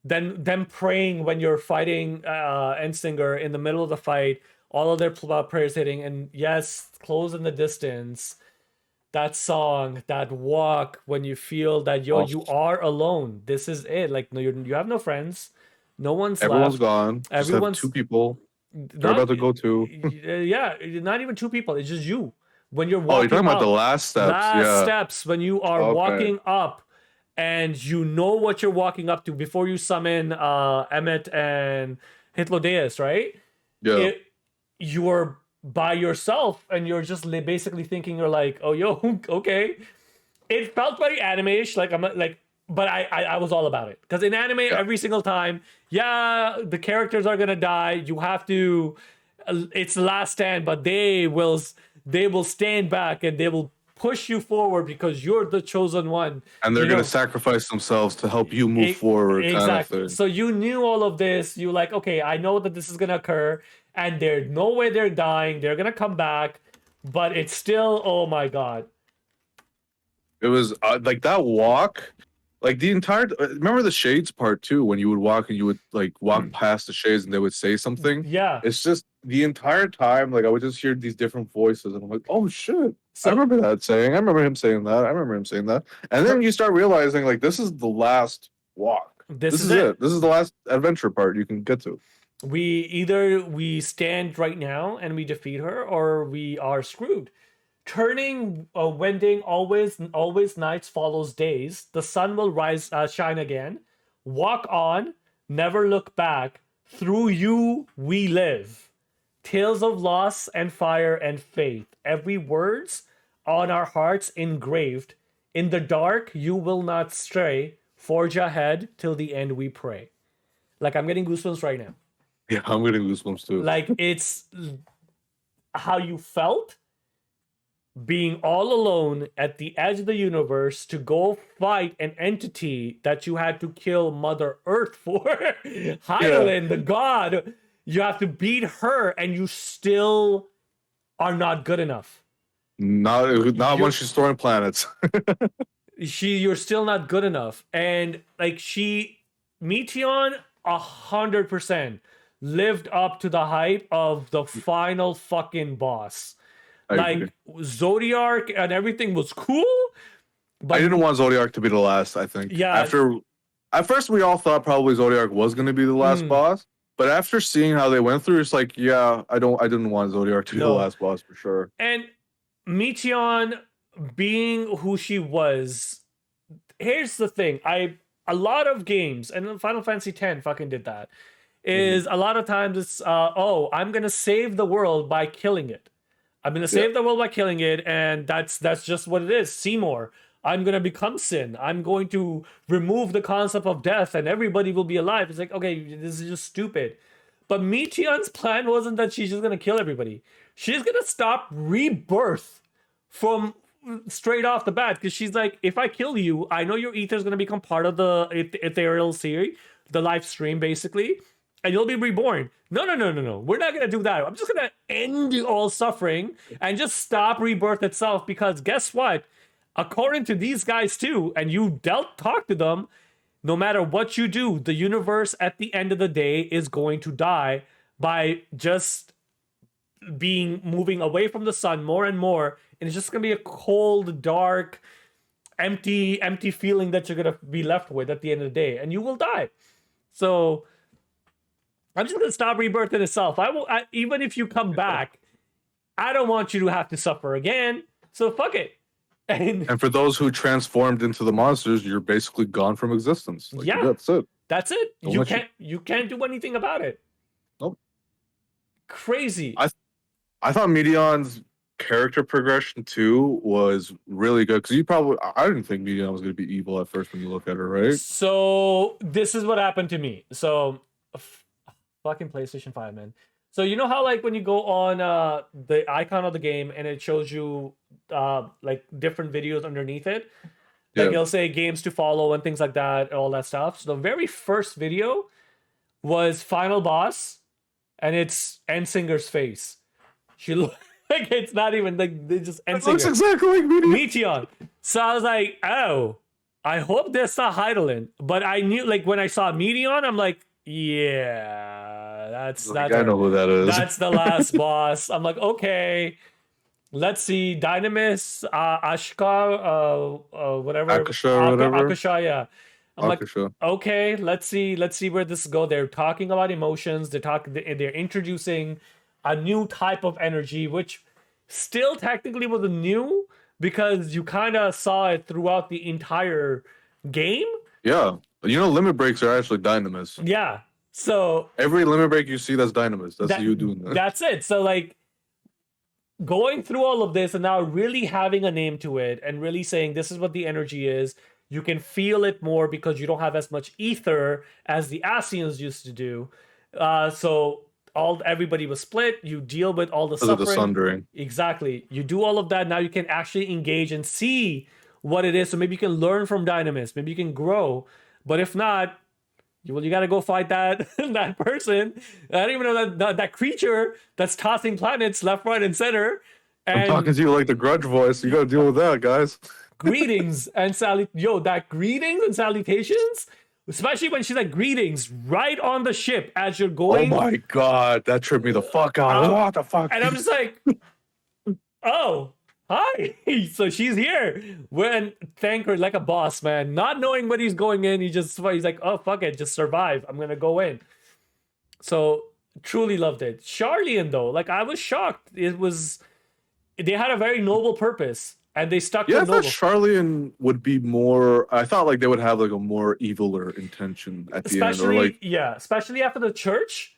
Then them praying when you're fighting Endsinger in the middle of the fight. All of their prayers hitting, and yes, close in the distance. That song, that walk when you feel that Oh, you are alone. This is it. Like no, you have no friends. No one's everyone's left. gone. Just have two Everyone's people. They're not about to go to. yeah, not even two people. It's just you. When you're Oh, you're walking talking about the up, last steps. last Yeah. steps when you are Okay. walking up and you know what you're walking up to before you summon Emmet and Hitlodeus, right? Yeah. It you're by yourself and you're just basically thinking you're like, oh yo, okay. It felt very anime-ish, like I'm like, but I was all about it because in anime Yeah. every single time, yeah, the characters are gonna die. You have to, it's the last stand, but they will stand back and they will push you forward because you're the chosen one. And they're You gonna know, sacrifice themselves to help you move forward, kind of exactly. thing. So you knew all of this. You like, okay, I know that this is gonna occur, and there's no way they're dying. They're gonna come back, but it's still, oh my god. It was like that walk, like the entire. Remember the shades part too, when you would walk and you would like walk past the shades and they would say something. Yeah. It's just the entire time, like I would just hear these different voices, and I'm like, oh shit. I So remember that saying. I remember him saying that. I remember him saying that. And then you start realizing, like, this is the last walk. this This is is it. it. This is the last adventure part you can get to. We stand right now and we defeat her, or we are screwed. Turning, wending, always nights follows days. The sun will rise, shine again. Walk on, never look back. Through you we live. Tales of loss and fire and faith. Every words on our hearts engraved. In the dark you will not stray. Forge ahead till the end we pray. Like I'm getting goosebumps right now. Yeah, I'm getting goosebumps too. Like it's how you felt being all alone at the edge of the universe to go fight an entity that you had to kill Mother Earth for. Hydaelyn, the god, you have to beat her and you still are not good enough. Not when she's throwing planets. You're still not good enough. And like Meteon 100% lived up to the hype of the final fucking boss. I agree. Like Zodiac and everything was cool, but I didn't want Zodiac to be the last, I think. Yeah. At first we all thought probably Zodiac was gonna be the last boss. But after seeing how they went through, it's like, yeah, I didn't want Zodiac to be the last boss for sure. And Meteon being who she was, here's the thing. A lot of games, and Final Fantasy X fucking did that, is a lot of times it's I'm gonna save the world by killing it. I'm gonna save the world by killing it, and that's just what it is. Seymour. I'm gonna become Sin. I'm going to remove the concept of death, and everybody will be alive. It's like, okay, this is just stupid. But Meteon's plan wasn't that she's just gonna kill everybody. She's gonna stop rebirth from straight off the bat, because she's like, if I kill you, I know your ether is gonna become part of the ethereal series, the live stream, basically, and you'll be reborn. No. We're not gonna do that. I'm just gonna end all suffering and just stop rebirth itself, because guess what? According to these guys too, and you talk to them, no matter what you do, the universe at the end of the day is going to die by just moving away from the sun more and more, and it's just gonna be a cold, dark, empty feeling that you're gonna be left with at the end of the day, and you will die. So I'm just gonna stop rebirth in itself. Even if you come back, I don't want you to have to suffer again. So fuck it. And for those who transformed into the monsters, you're basically gone from existence. Like, yeah, that's it. That's it. Don't You can't do anything about it. Nope. Crazy. I thought Meteon's character progression too was really good, because I didn't think Meteon was going to be evil at first when you look at her, right? So this is what happened to me. So fucking PlayStation 5, man. So you know how like when you go on the icon of the game and it shows you like different videos underneath it? Like Yeah. he'll say games to follow and things like that, all that stuff. So the very first video was final boss, and it's Endsinger's face. She look like it's not even like they just It looks Endsinger. exactly like Meteor. Meteon. So I was like, oh, I hope that's not Heidelin. But I knew, like, when I saw Meteon, I'm like, yeah, that's Like, I know who that is. that's the last boss. I'm like, okay, let's see, Dynamis, Ashka, whatever, Akasha or whatever. Akasha, yeah. I'm like, Akasha. okay, let's see where this go. They're talking about emotions. They're introducing a new type of energy, which still technically wasn't new because you kind of saw it throughout the entire game. Yeah. You know, limit breaks are actually Dynamis. Yeah. So Every limit break you see, that's Dynamis. That's you doing that. That's it. So like going through all of this and now really having a name to it and really saying this is what the energy is. You can feel it more because you don't have as much ether as the Asians used to do. So everybody was split. You deal with all the Because of suffering. the sundering. Exactly. You do all of that. Now you can actually engage and see what it is. So maybe you can learn from Dynamis. Maybe you can grow. But if not, you got to go fight that that person. I don't even know that creature that's tossing planets left, right, and center. And I'm talking to you like the grudge voice. You got to deal with that, guys. greetings and that greetings and salutations, especially when she's like greetings right on the ship as you're going. Oh my god, that tripped me the fuck out. What the fuck? And I'm just like, oh, hi. So she's here. When thank her like a boss, man. Not knowing what he's going in, he's like, oh fuck it, just survive. I'm gonna go in. So truly loved it. Charlian though, like I was shocked. They had a very noble purpose. And they stuck Yeah, I to thought noble. Charlian would be more. I thought like they would have like a more eviler intention at the end, or like especially after the church.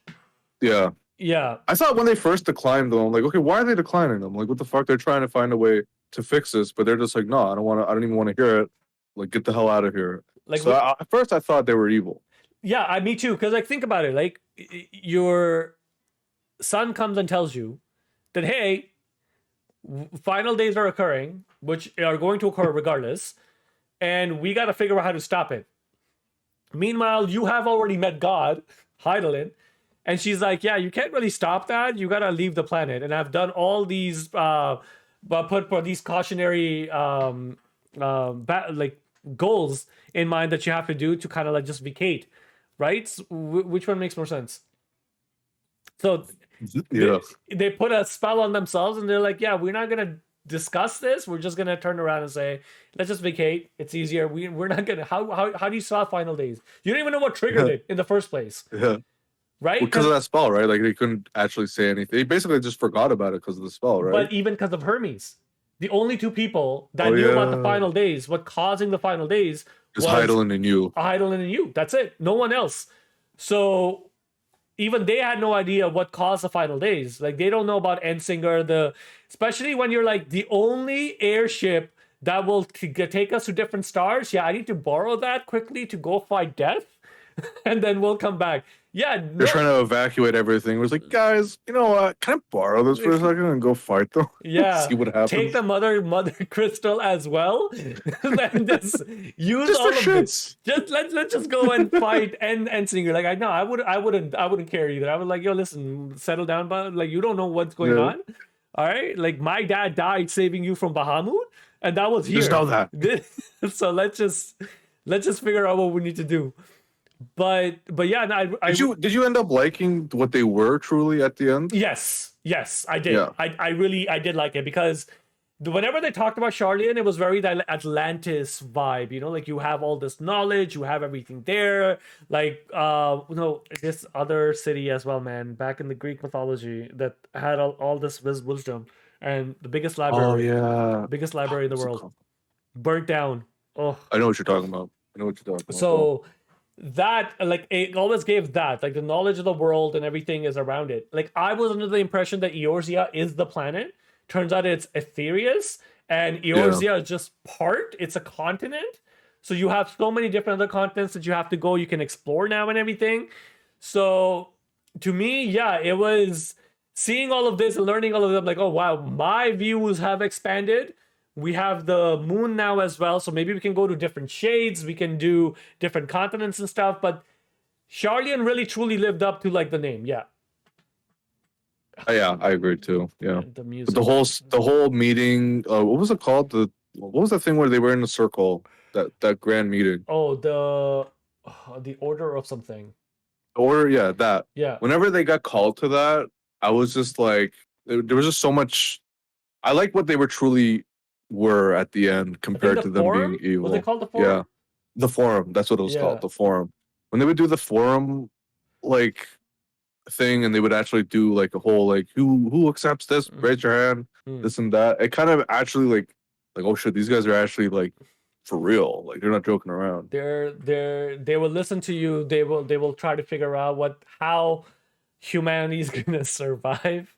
yeah. Yeah, I thought when they first declined them, I'm like, okay, why are they declining them? Like, what the fuck? They're trying to find a way to fix this, but they're just like, no, I don't want to. I don't even want to hear it. Like, get the hell out of here. like So at first, I thought they were evil. yeah, me too. Because like think about it, like your son comes and tells you that hey, final days are occurring, which are going to occur regardless, and we got to figure out how to stop it. Meanwhile, you have already met God, Heidelin, and she's like, yeah, you can't really stop that. You got to leave the planet. And I've done all these, put these cautionary, like goals in mind that you have to do to kind of like just vacate, right? Which one makes more sense? So Yeah. they put a spell on themselves and they're like, yeah, we're not going to discuss this. We're just going to turn around and say, let's just vacate. It's easier. We're not going to, how do you stop final days? You don't even know what triggered it in the first place. Yeah. Right? Because of that spell, right? Like they couldn't actually say anything. They basically just forgot about it because of the spell, right? But even because of Hermes. The only two people that knew about the final days, what causing the final days was Heidelin and you. Heidelin and you. That's it. No one else. So even they had no idea what caused the final days. Like they don't know about Endsinger, especially when you're like the only airship that will take us to different stars. Yeah, I need to borrow that quickly to go fight death, and then we'll come back. Yeah, They're trying to evacuate everything. It was like, guys, you know what? Can I borrow this for a second and go fight them? Yeah, see what happens. Take the mother crystal as well. Then just use just all for of shits. this. Let's just go and fight Endsinger. Like I wouldn't care either. I was like, yo, listen, settle down, but like you don't know what's going on. All right, like my dad died saving you from Bahamut, and that was here. Just know that. So let's just figure out what we need to do. But yeah, Did you end up liking what they were truly at the end? Yes, I did. Yeah. I did like it because whenever they talked about Charlian, it was very the Atlantis vibe. You know, like you have all this knowledge, you have everything there. Like this other city as well, man. Back in the Greek mythology, that had all this wisdom and the biggest library. Oh yeah, biggest library in the world, burnt down. Oh, I know what you're talking about. So that like it always gave that like the knowledge of the world and everything is around it. Like I was under the impression that Eorzea is the planet. Turns out it's Aetherius, and Eorzea is just part. It's a continent. So you have so many different other continents that you have to go. You can explore now and everything. So to me, yeah, it was seeing all of this and learning all of them. Like, oh wow, my views have expanded We have the moon now as well, so maybe we can go to different shades. We can do different continents and stuff. But Charlian really truly lived up to like the name. Yeah. Yeah, I agree too. Yeah, The but music. the whole meeting. What was it called? What was the thing where they were in a circle? That grand meeting. Oh, the order of something. Or yeah, that. Yeah. Whenever they got called to that, I was just like, there was just so much. I like what they were truly were at the end I think compared the to them being forum. evil. Was it called the Yeah, forum? the forum. That's what it was Yeah. called. The forum. When they would do the forum, like thing, and they would actually do like a whole like who accepts this? Raise your hand. This and that. It kind of actually like oh shit, these guys are actually like for real. Like they're not joking around. They will listen to you. They will try to figure out how humanity is gonna survive.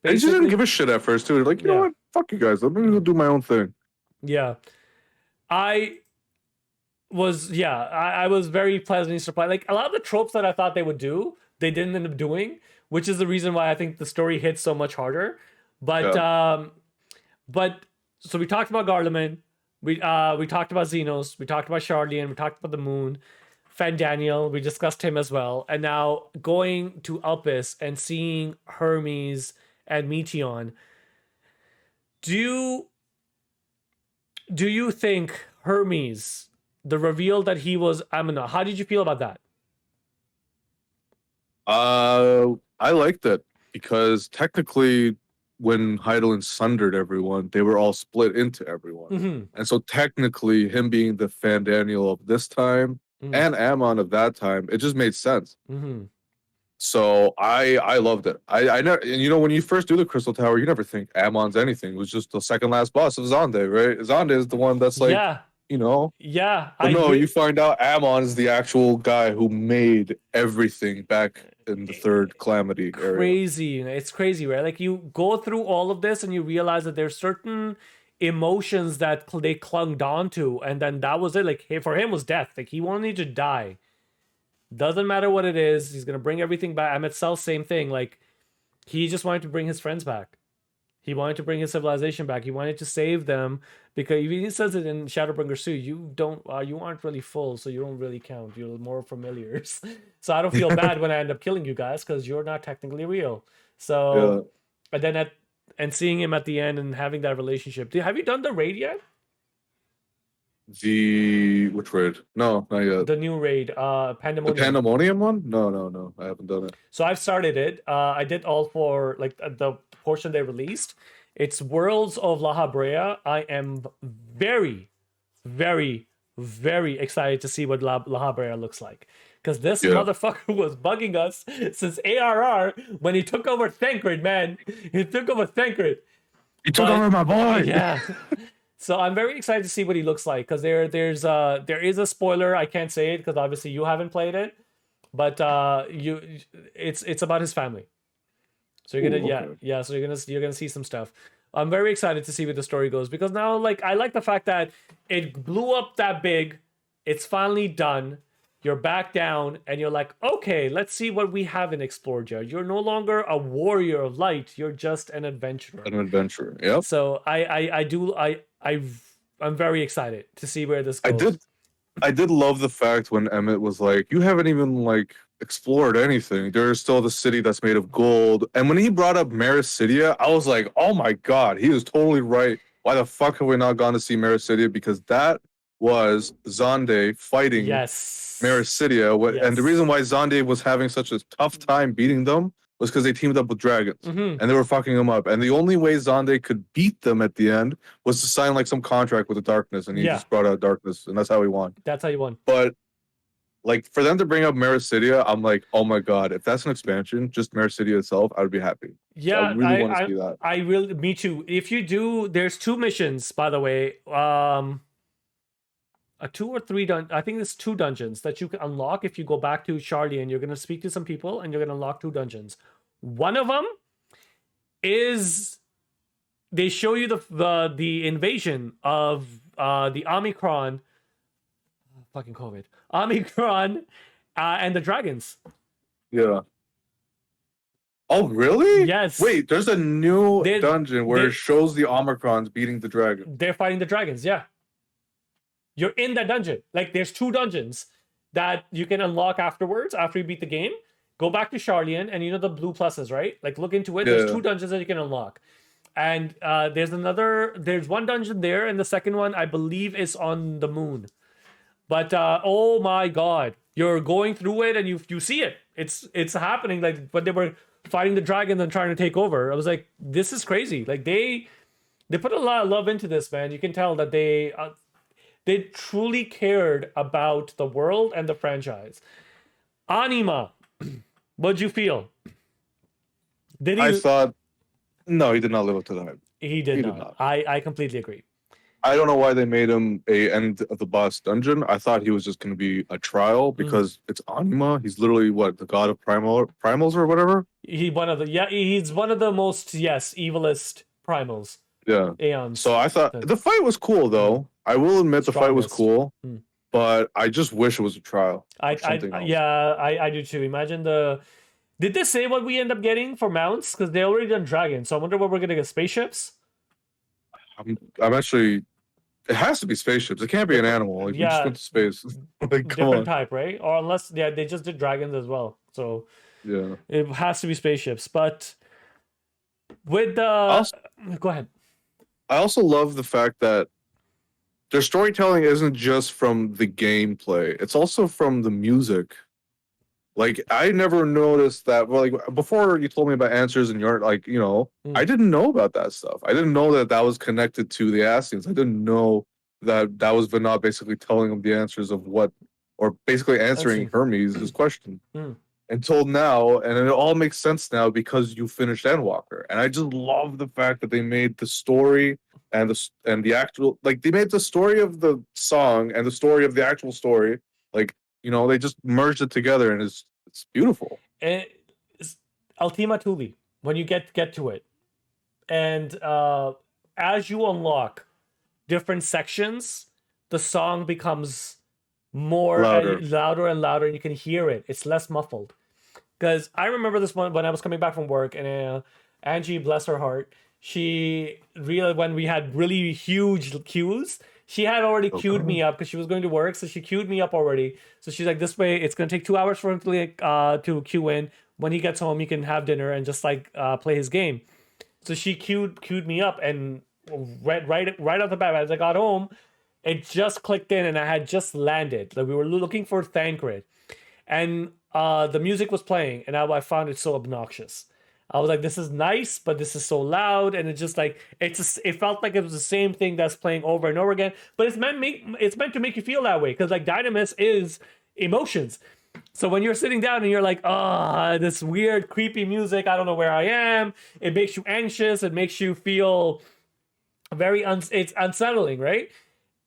They just didn't give a shit at first too. They're like, you know what? Fuck you guys. Let me go do my own thing. Yeah. I was I was very pleasantly surprised. Like a lot of the tropes that I thought they would do, they didn't end up doing, which is the reason why I think the story hits so much harder. But so we talked about Garlemald, we talked about Xenos, we talked about Charlian, we talked about the moon, Fandaniel, we discussed him as well, and now going to Elpis and seeing Hermes and Meteon. Do you think Hermes, the reveal that he was Amina, how did you feel about that? I liked it because technically when Heidelin sundered everyone, they were all split into everyone. Mm-hmm. And so technically him being the Fandaniel of this time and Ammon of that time, it just made sense. Mm-hmm. So I loved it. I never, and you know, when you first do the Crystal Tower, you never think Ammon's anything. It was just the second last boss of Zonde, right? Zonde is the one that's like, you know. Yeah. But no, you find out Ammon is the actual guy who made everything back in the third calamity area. Crazy. It's crazy, right? Like you go through all of this and you realize that there's certain emotions that they clung on to, and then that was it. Like for him was death. Like he wanted to die. Doesn't matter what it is, he's gonna bring everything back. Amit Cell, same thing. Like he just wanted to bring his friends back. He wanted to bring his civilization back. He wanted to save them because he says it in Shadowbringer too. You aren't really full, so you don't really count. You're more familiars. So I don't feel bad when I end up killing you guys because you're not technically real. So, and then seeing him at the end and having that relationship. Have you done the raid yet? Which raid? No, not yet. The new raid, Pandemonium. The Pandemonium one? No, I haven't done it. So I've started it. I did all for like the portion they released. It's Worlds of La Habrea. I am very, very, very excited to see what La Habrea looks like. Because this motherfucker was bugging us since ARR when he took over Thancred, man. He took over Thancred. He took over my boy. Yeah. So I'm very excited to see what he looks like because there is a spoiler. I can't say it because obviously you haven't played it, but it's about his family. So you're gonna so you're gonna see some stuff. I'm very excited to see where the story goes because now like I like the fact that it blew up that big. It's finally done. You're back down and you're like, okay, let's see what we haven't explored yet. You're no longer a warrior of light. You're just an adventurer. An adventurer. Yep. So I'm very excited to see where this goes. I did love the fact when Emmett was like, you haven't even like explored anything. There's still the city that's made of gold. And when he brought up Maricidia, I was like, oh my God, he is totally right. Why the fuck have we not gone to see Maricidia? Because that was Zonde fighting Maricidia. And the reason why Zonde was having such a tough time beating them was because they teamed up with dragons and they were fucking them up. And the only way Zonde could beat them at the end was to sign like some contract with the darkness, and he just brought out darkness, and that's how he won. That's how he won. But like for them to bring up Maricidia, I'm like, oh my God, if that's an expansion, just Maricidia itself, I would be happy. Yeah, I really want to see that. I really, me too. If you do, there's 2 missions, by the way. A 2 or 3 I think there's 2 dungeons that you can unlock if you go back to Charlie and you're going to speak to some people and you're going to unlock 2 dungeons. One of them is they show you the invasion of the Omicron, fucking COVID, Omicron, and the dragons. Yeah. Oh, really? Yes. Wait, there's a new They- dungeon where they- it shows the Omicrons beating the dragon. They're fighting the dragons. Yeah. You're in that dungeon. Like there's 2 dungeons that you can unlock afterwards after you beat the game. Go back to Charlian and you know the blue pluses, right? Like look into it. There's Yeah. 2 dungeons that you can unlock. And there's one dungeon there, and the second one I believe is on the moon. But oh my god, you're going through it and you see it. It's happening. Like when they were fighting the dragon and trying to take over, I was like, this is crazy. Like they put a lot of love into this, man. You can tell that they truly cared about the world and the franchise. Anima, what'd you feel? Did I he? thought, no, he did not live up to that. He did He did not. not. I completely agree. I don't know why they made him a end of the boss dungeon. I thought he was just going to be a trial because it's Anima. He's literally what, the god of primals or whatever. He's one of the most evilest primals. Yeah. Aeons. So I thought the fight was cool though. I will admit the fight was Strongest. cool, but I just wish it was a trial. I do too. Imagine Did they say what we end up getting for mounts? Because they already done dragons. So I wonder what we're gonna get. Spaceships. I'm actually. It has to be spaceships. It can't be an animal. Like we just went to space. Like, come Different on. type, right? Or unless they just did dragons as well. So Yeah. it has to be spaceships. But with the go ahead. I also love the fact that their storytelling isn't just from the gameplay; it's also from the music. Like I never noticed that. Well, like before you told me about answers and your like, I didn't know about that stuff. I didn't know that was connected to the Ascians. I didn't know that was Vinod basically telling him the answers of what, or basically answering Hermes' question. Until now, and it all makes sense now because you finished Endwalker. And I just love the fact that they made the story and the actual, like they made the story of the song and the story of the actual story, like. They just merged it together, and it's beautiful. It's Ultima Thule when you get to it, and as you unlock different sections, the song becomes more louder and louder, and you can hear it. It's less muffled. Because I remember this one when I was coming back from work, and Angie, bless her heart, she realized when we had really huge queues. She had already queued me up because she was going to work, so she queued me up already. So she's like, "This way, it's gonna take 2 hours for him to queue in. When he gets home, he can have dinner and just play his game." So she queued me up, and right off the bat, as I got home, it just clicked in, and I had just landed. Like we were looking for Thancred, and the music was playing, and I found it so obnoxious. I was like, this is nice, but this is so loud, and it's just like it felt like it was the same thing that's playing over and over again. But it's meant to make you feel that way because like Dynamis is emotions. So when you're sitting down and you're like, this weird, creepy music, I don't know where I am. It makes you anxious. It makes you feel very it's unsettling, right?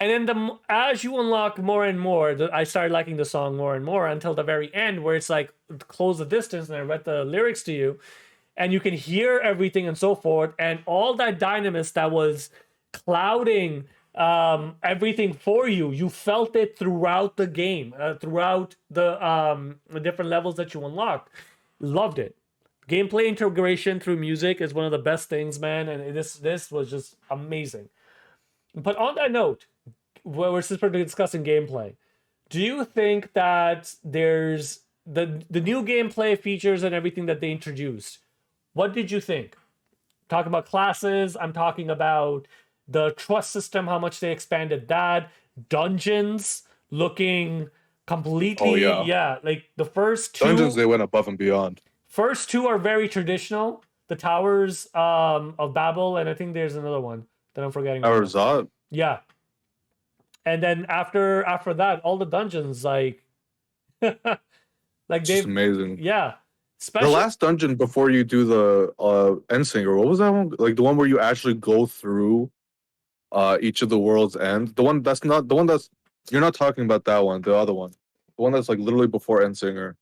And then as you unlock more and more, I started liking the song more and more until the very end, where it's like close the distance, and I read the lyrics to you. And you can hear everything and so forth, and all that dynamis that was clouding everything for you, you felt it throughout the game, throughout the different levels that you unlocked. Loved it. Gameplay integration through music is one of the best things, man, and this was just amazing. But on that note, we're specifically discussing gameplay. Do you think that there's the new gameplay features and everything that they introduced? What did you think? Talking about classes, I'm talking about the trust system, how much they expanded that, dungeons looking completely, like the first 2 dungeons, they went above and beyond. First 2 are very traditional. The Towers of Babel, and I think there's another one that I'm forgetting. Tower Zod. Yeah. And then after that, all the dungeons like Just amazing. Yeah. The last dungeon before you do the Endsinger, what was that one? Like the one where you actually go through each of the world's end. The one that's you're not talking about that one, the other one. The one that's like literally before Endsinger.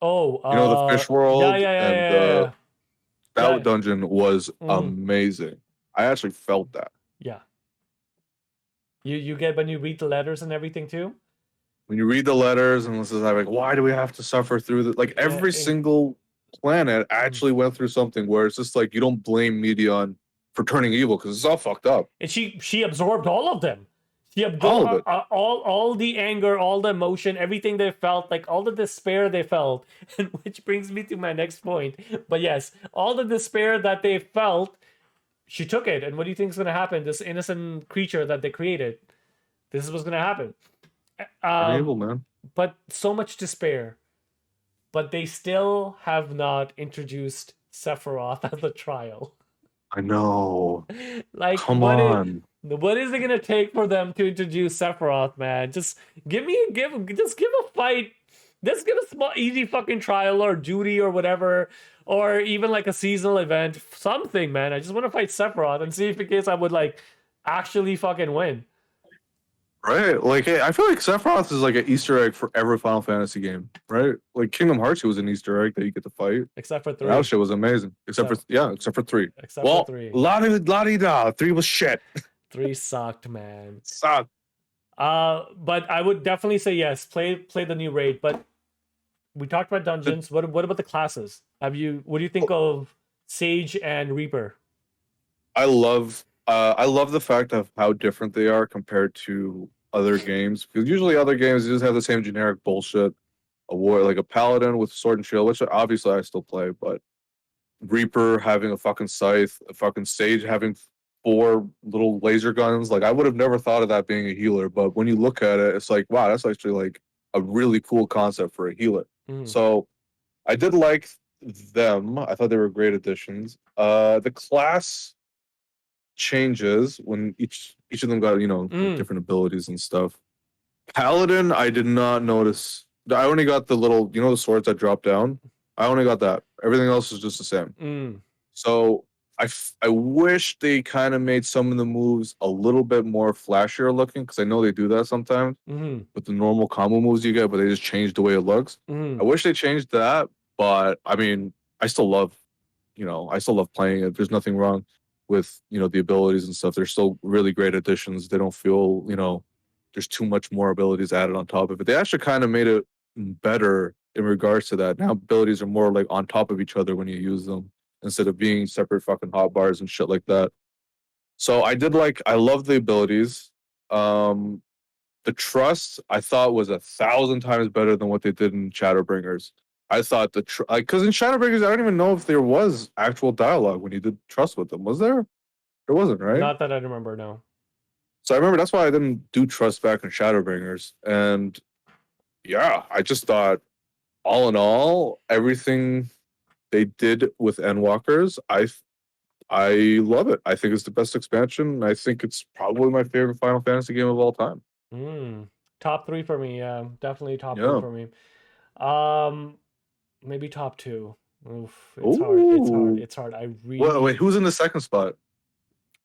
Oh, the fish world. Yeah. That dungeon was amazing. I actually felt that. Yeah. You get when you read the letters and everything too? When you read the letters and this is like, why do we have to suffer through this? Like every single planet actually went through something where it's just like you don't blame Medion for turning evil because it's all fucked up. And she absorbed all of them. She All absorbed of it. all the anger, all the emotion, everything they felt, like all the despair they felt. And which brings me to my next point. But yes, all the despair that they felt, she took it. And what do you think is going to happen? This innocent creature that they created, this is what's going to happen. Turning evil, man. But so much despair. But they still have not introduced Sephiroth as a trial. I know. Like, Come on. What is it gonna take for them to introduce Sephiroth, man? Just give a fight. Just give a small, easy fucking trial or duty or whatever, or even like a seasonal event, something, man. I just want to fight Sephiroth and see if in case I would like actually fucking win. Right? Like, hey, I feel like Sephiroth is like an Easter egg for every Final Fantasy game, right? Like Kingdom Hearts was an Easter egg that you get to fight. Except for 3. That shit was amazing. Except for 3. Except Well, for 3. la-di-da. 3 was shit. 3 sucked, man. Sucked. But I would definitely say yes. Play the new raid. But we talked about dungeons. What about the classes? What do you think of Sage and Reaper? I love the fact of how different they are compared to other games. Because usually other games just have the same generic bullshit. A war like a Paladin with sword and shield, which obviously I still play, but Reaper having a fucking scythe, a fucking Sage having 4 little laser guns. Like I would have never thought of that being a healer, but when you look at it, it's like, wow, that's actually like a really cool concept for a healer. So I did like them. I thought they were great additions. The class changes when each of them got, like different abilities and stuff. Paladin, I did not notice. I only got the little, the swords that drop down. I only got that. Everything else is just the same. So I wish they kind of made some of the moves a little bit more flashier looking, because I know they do that sometimes with the normal combo moves you get, but they just change the way it looks. I wish they changed that, but I mean, I still love playing it. There's nothing wrong with, the abilities and stuff. They're still really great additions. They don't feel, there's too much more abilities added on top of it. They actually kind of made it better in regards to that. Now abilities are more like on top of each other when you use them, instead of being separate fucking hotbars and shit like that. So I love the abilities. The trust I thought was 1,000 times better than what they did in Shadowbringers. I thought because in Shadowbringers I don't even know if there was actual dialogue when you did trust with them. Was there? There wasn't, right? Not that I remember, no. So I remember that's why I didn't do trust back in Shadowbringers. And yeah, I just thought all in all, everything they did with Endwalkers, I love it. I think it's the best expansion. I think it's probably my favorite Final Fantasy game of all time. Top 3 for me, yeah. Definitely top 3 for me. Maybe top 2. Oof, it's hard. I really wait, who's in the second spot?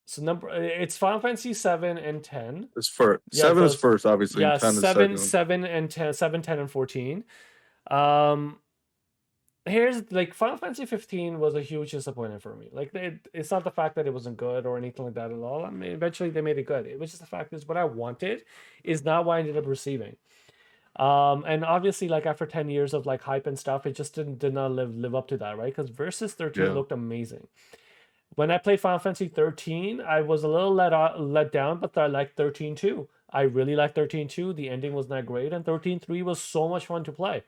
So it's Final Fantasy 7 and 10. It's first. 7 is first, obviously. Yeah, 10 7, is second. 7 and 10, 7, 10, and 14. Here's like Final Fantasy 15 was a huge disappointment for me. Like it's not the fact that it wasn't good or anything like that at all. I mean, eventually they made it good. It was just the fact is what I wanted is not what I ended up receiving. And obviously, like after 10 years of like hype and stuff, it just did not live up to that, right? Because Versus 13 looked amazing. When I played Final Fantasy 13, I was a little let down, but I liked 13 too. I really liked 13 too. The ending was not great, and 13.3 was so much fun to play.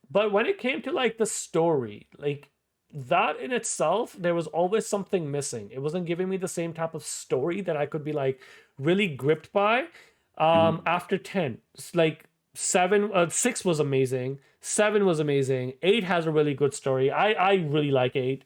But when it came to like the story, like that in itself, there was always something missing. It wasn't giving me the same type of story that I could be like really gripped by. After 10, it's like 6 was amazing. 7 was amazing. 8 has a really good story. I really like 8.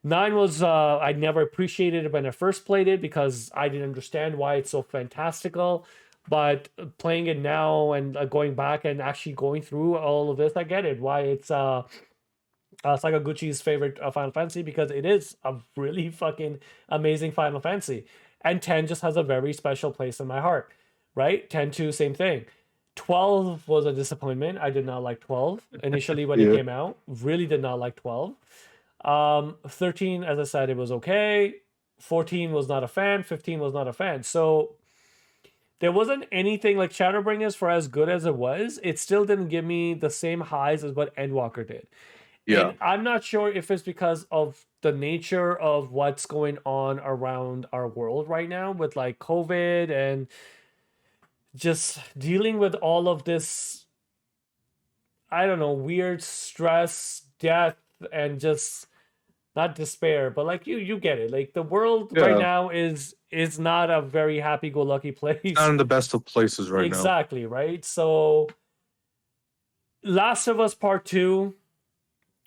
9 was I never appreciated it when I first played it because I didn't understand why it's so fantastical. But playing it now and going back and actually going through all of this, I get it. Why it's Sakaguchi's favorite Final Fantasy, because it is a really fucking amazing Final Fantasy. And 10 just has a very special place in my heart, right? 10 2, same thing. 12 was a disappointment. I did not like 12 initially when it came out. Really did not like 12. 13, as I said, it was okay. 14 was not a fan. 15 was not a fan. So there wasn't anything like Shadowbringers, for as good as it was, it still didn't give me the same highs as what Endwalker did. Yeah. And I'm not sure if it's because of the nature of what's going on around our world right now with like COVID and just dealing with all of this, I don't know, weird stress, death, and just not despair, but like you get it. Like the world right Yeah. now is not a very happy-go-lucky Not place. in the best of places right now. Exactly, right? So Last of Us Part 2,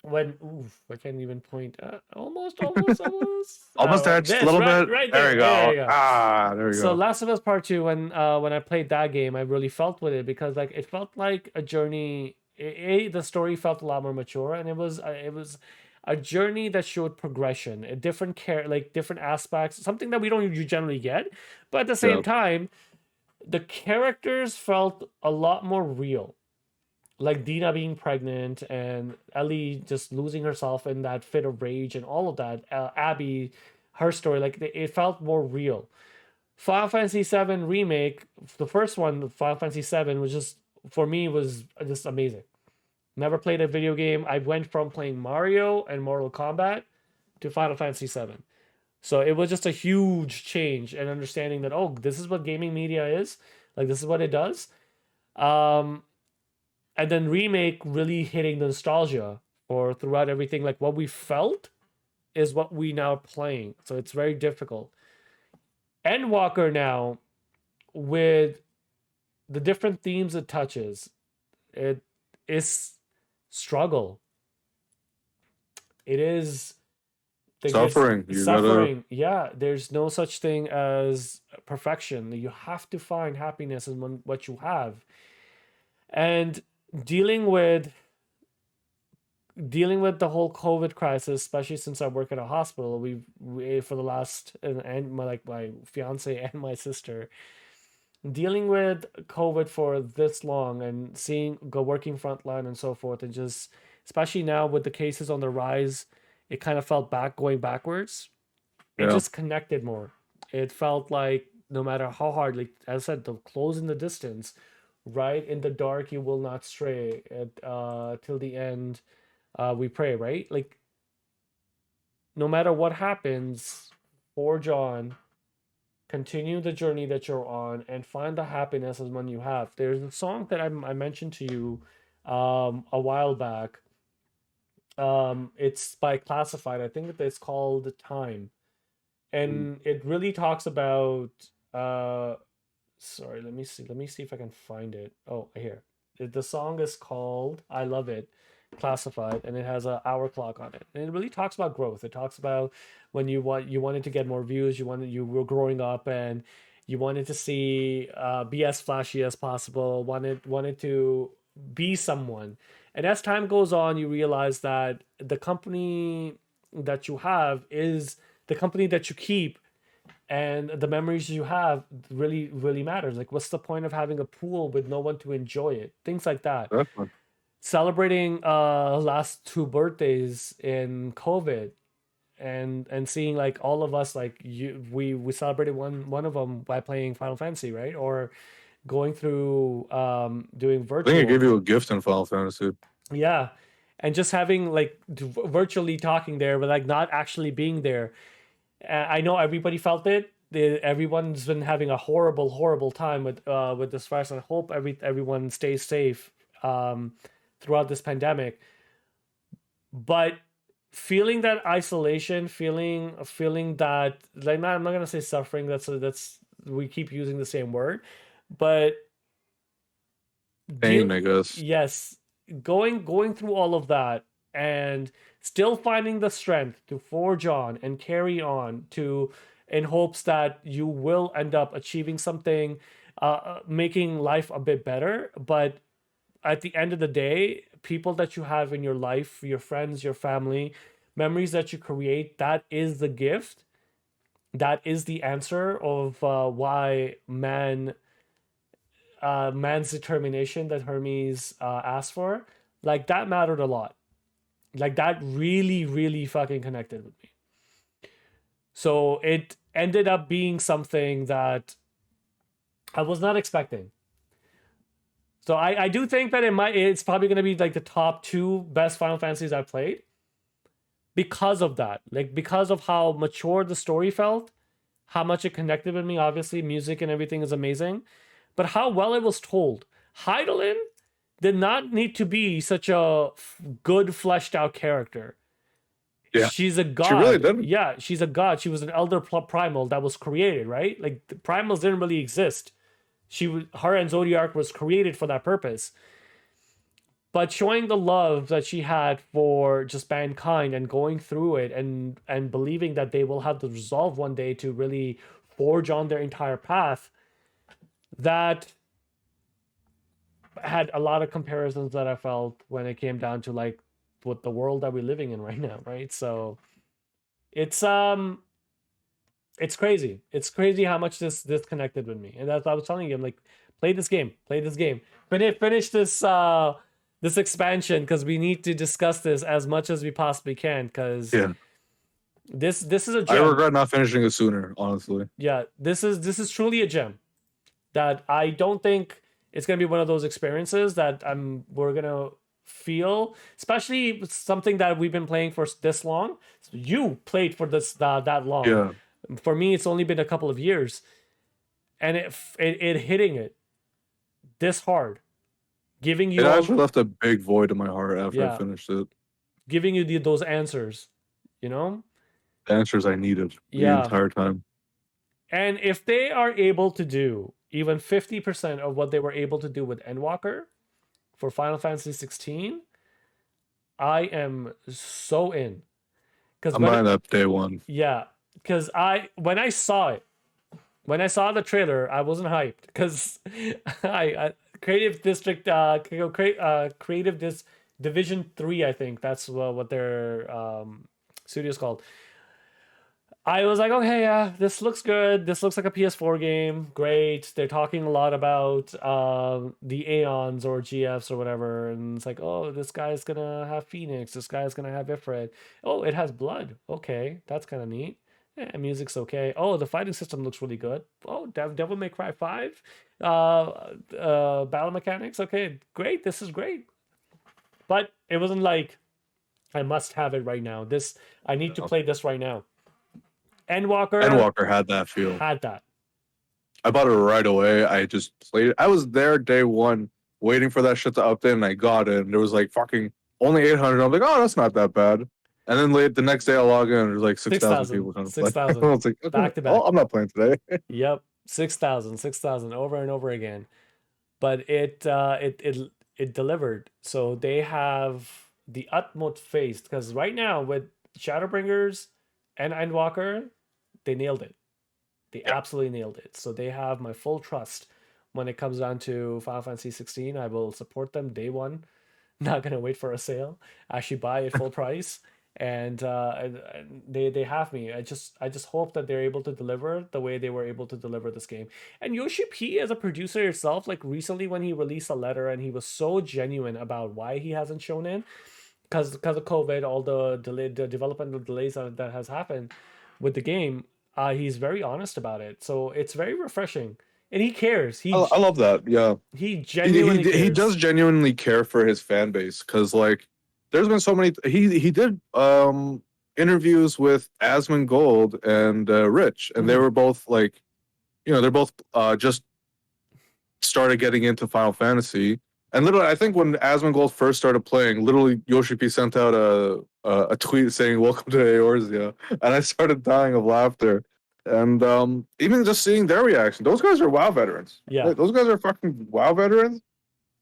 when oof, I can't even point. Almost. Almost there, just a This little right, bit. right There there. we There go. you go. There we So go. Last of Us Part 2, when I played that game, I really felt with it because like it felt like a journey. The story felt a lot more mature, and it was a journey that showed progression, a different like different aspects, something that we don't usually generally get. But at the Yeah. same time, the characters felt a lot more real, like Dina being pregnant and Ellie just losing herself in that fit of rage and all of that. Abby, her story, like it felt more real. Final Fantasy VII remake, the first one, Final Fantasy VII, was just for me was just amazing. Never played a video game. I went from playing Mario and Mortal Kombat to Final Fantasy VII. So it was just a huge change and understanding that this is what gaming media is. Like this is what it does. Um, and then remake really hitting the nostalgia for throughout everything. Like what we felt is what we now playing. So it's very difficult. Endwalker now with the different themes it touches, it is struggle. It is Suffering. You gotta. suffering. Yeah, there's no such thing as perfection. You have to find happiness in what you have, and dealing with dealing with the whole COVID crisis, especially since I work at a hospital. We for the last and my like my fiance and my sister dealing with COVID for this long and seeing go working frontline and so forth, and just especially now with the cases on the rise, it kind of felt going backwards. It Yeah. just connected more. It felt like no matter how hard, like as I said, the close in the distance, right in the dark you will not stray. Till the end, we pray. Right, like no matter what happens, forge on, continue the journey that you're on, and find the happiness as one you have. There's a song that I mentioned to you a while back. It's by Classified. I think it's called Time, and it really talks about sorry, let me see if I can find it. Oh, here. The song is called I Love It, Classified, and it has an hour clock on it. And it really talks about growth. It talks about when you wanted to get more views, you were growing up and you wanted to see be as flashy as possible, wanted to be someone. And as time goes on, you realize that the company that you have is the company that you keep, and the memories you have really matters. Like what's the point of having a pool with no one to enjoy it, things like that. Definitely. Celebrating last two birthdays in COVID, and seeing like all of us, like we celebrated one of them by playing Final Fantasy, right? Or going through doing I think I virtual. gave you a gift in Final Fantasy. Yeah, and just having like virtually talking there but like not actually being there. I know everybody felt it. Everyone's been having a horrible time with this virus. And I hope everyone stays safe throughout this pandemic. But feeling that isolation, feeling that like I'm not gonna say suffering. That's we keep using the same word, but Pain, deal I guess. yes, going through all of that and still finding the strength to forge on and carry on to in hopes that you will end up achieving something, making life a bit better. But at the end of the day, people that you have in your life, your friends, your family, memories that you create, that is the gift. That is the answer of why man's determination that Hermes asked for. Like that mattered a lot. Like that really fucking connected with me. So it ended up being something that I was not expecting. So I do think that it's probably going to be like the top 2 best Final Fantasies I've played because of that. Like because of how mature the story felt, how much it connected with me. Obviously, music and everything is amazing, but how well it was told. Heidelin did not need to be such a good fleshed out character. Yeah, She's a she really god. didn't. Yeah, she's a god. She was an elder primal that was created, right? Like the primals didn't really exist. Her and Zodiac was created for that purpose. But showing the love that she had for just mankind and going through it and believing that they will have the resolve one day to really forge on their entire path, that had a lot of comparisons that I felt when it came down to like what the world that we're living in right now, right? So it's it's crazy. It's crazy how much this connected with me. And that's I was telling you, I'm like, play this game, finish this expansion because we need to discuss this as much as we possibly can because Yeah, this is a I gem. regret not finishing it sooner. Honestly, Yeah, this is truly a gem that I don't think it's gonna be one of those experiences that we're gonna feel, especially something that we've been playing for this long. You played for this that long. yeah, For me, it's only been a couple of years, and it hitting it this hard, giving it you actually all, left a big void in my heart after I yeah, finished it. giving you those answers, you know, The answers I needed the yeah. entire time. And if they are able to do even 50% of what they were able to do with Endwalker for Final Fantasy 16, I am so in. Because I'm buying that day one. yeah, because when I saw it, when I saw the trailer, I wasn't hyped because I Creative District Creative Division 3, I think that's what their studio is called. I was like, okay, yeah, this looks good. This looks like a PS4 game. Great. They're talking a lot about the Aeons or GFs or whatever. And it's like, oh, this guy's going to have Phoenix. This guy's going to have Ifrit. Oh, it has blood. Okay, that's kind of neat. Yeah, music's okay. Oh, the fighting system looks really good. Oh, Devil May Cry 5. Battle mechanics. Okay, great. This is great. But it wasn't like, I must have it right now. I need to play this right now. Endwalker Endwalker had that feel. had that. I bought it right away. I just played it. I was there day one waiting for that shit to update, and I got it. And there was like fucking only 800. I'm like, oh, that's not that bad. And then the next day I log in, and there's like 6,000 people trying to play. 6,000. I was like, Back to oh, back. I'm not playing today. Yep. 6,000 over and over again. But it delivered. So they have the utmost faith because right now with Shadowbringers and Endwalker, they nailed it. They absolutely nailed it. So they have my full trust when it comes down to Final Fantasy 16. I will support them day one. Not gonna wait for a sale. Actually buy it full price. And they have me. I just hope that they're able to deliver the way they were able to deliver this game. And Yoshi P as a producer itself, like recently when he released a letter and he was so genuine about why he hasn't shown in, because of COVID, all the developmental delays that has happened with the game. He's very honest about it, so it's very refreshing, and he cares. I love that. Yeah, He genuinely cares. he does genuinely care for his fan base because like there's been so many. He did interviews with Asmongold and Rich, and they were both like, they're both just started getting into Final Fantasy. And literally, I think when Asmongold first started playing, literally Yoshi P sent out a tweet saying "Welcome to Eorzea," and I started dying of laughter. And even just seeing their reaction, those guys are WoW veterans. Yeah. Like, those guys are fucking WoW veterans.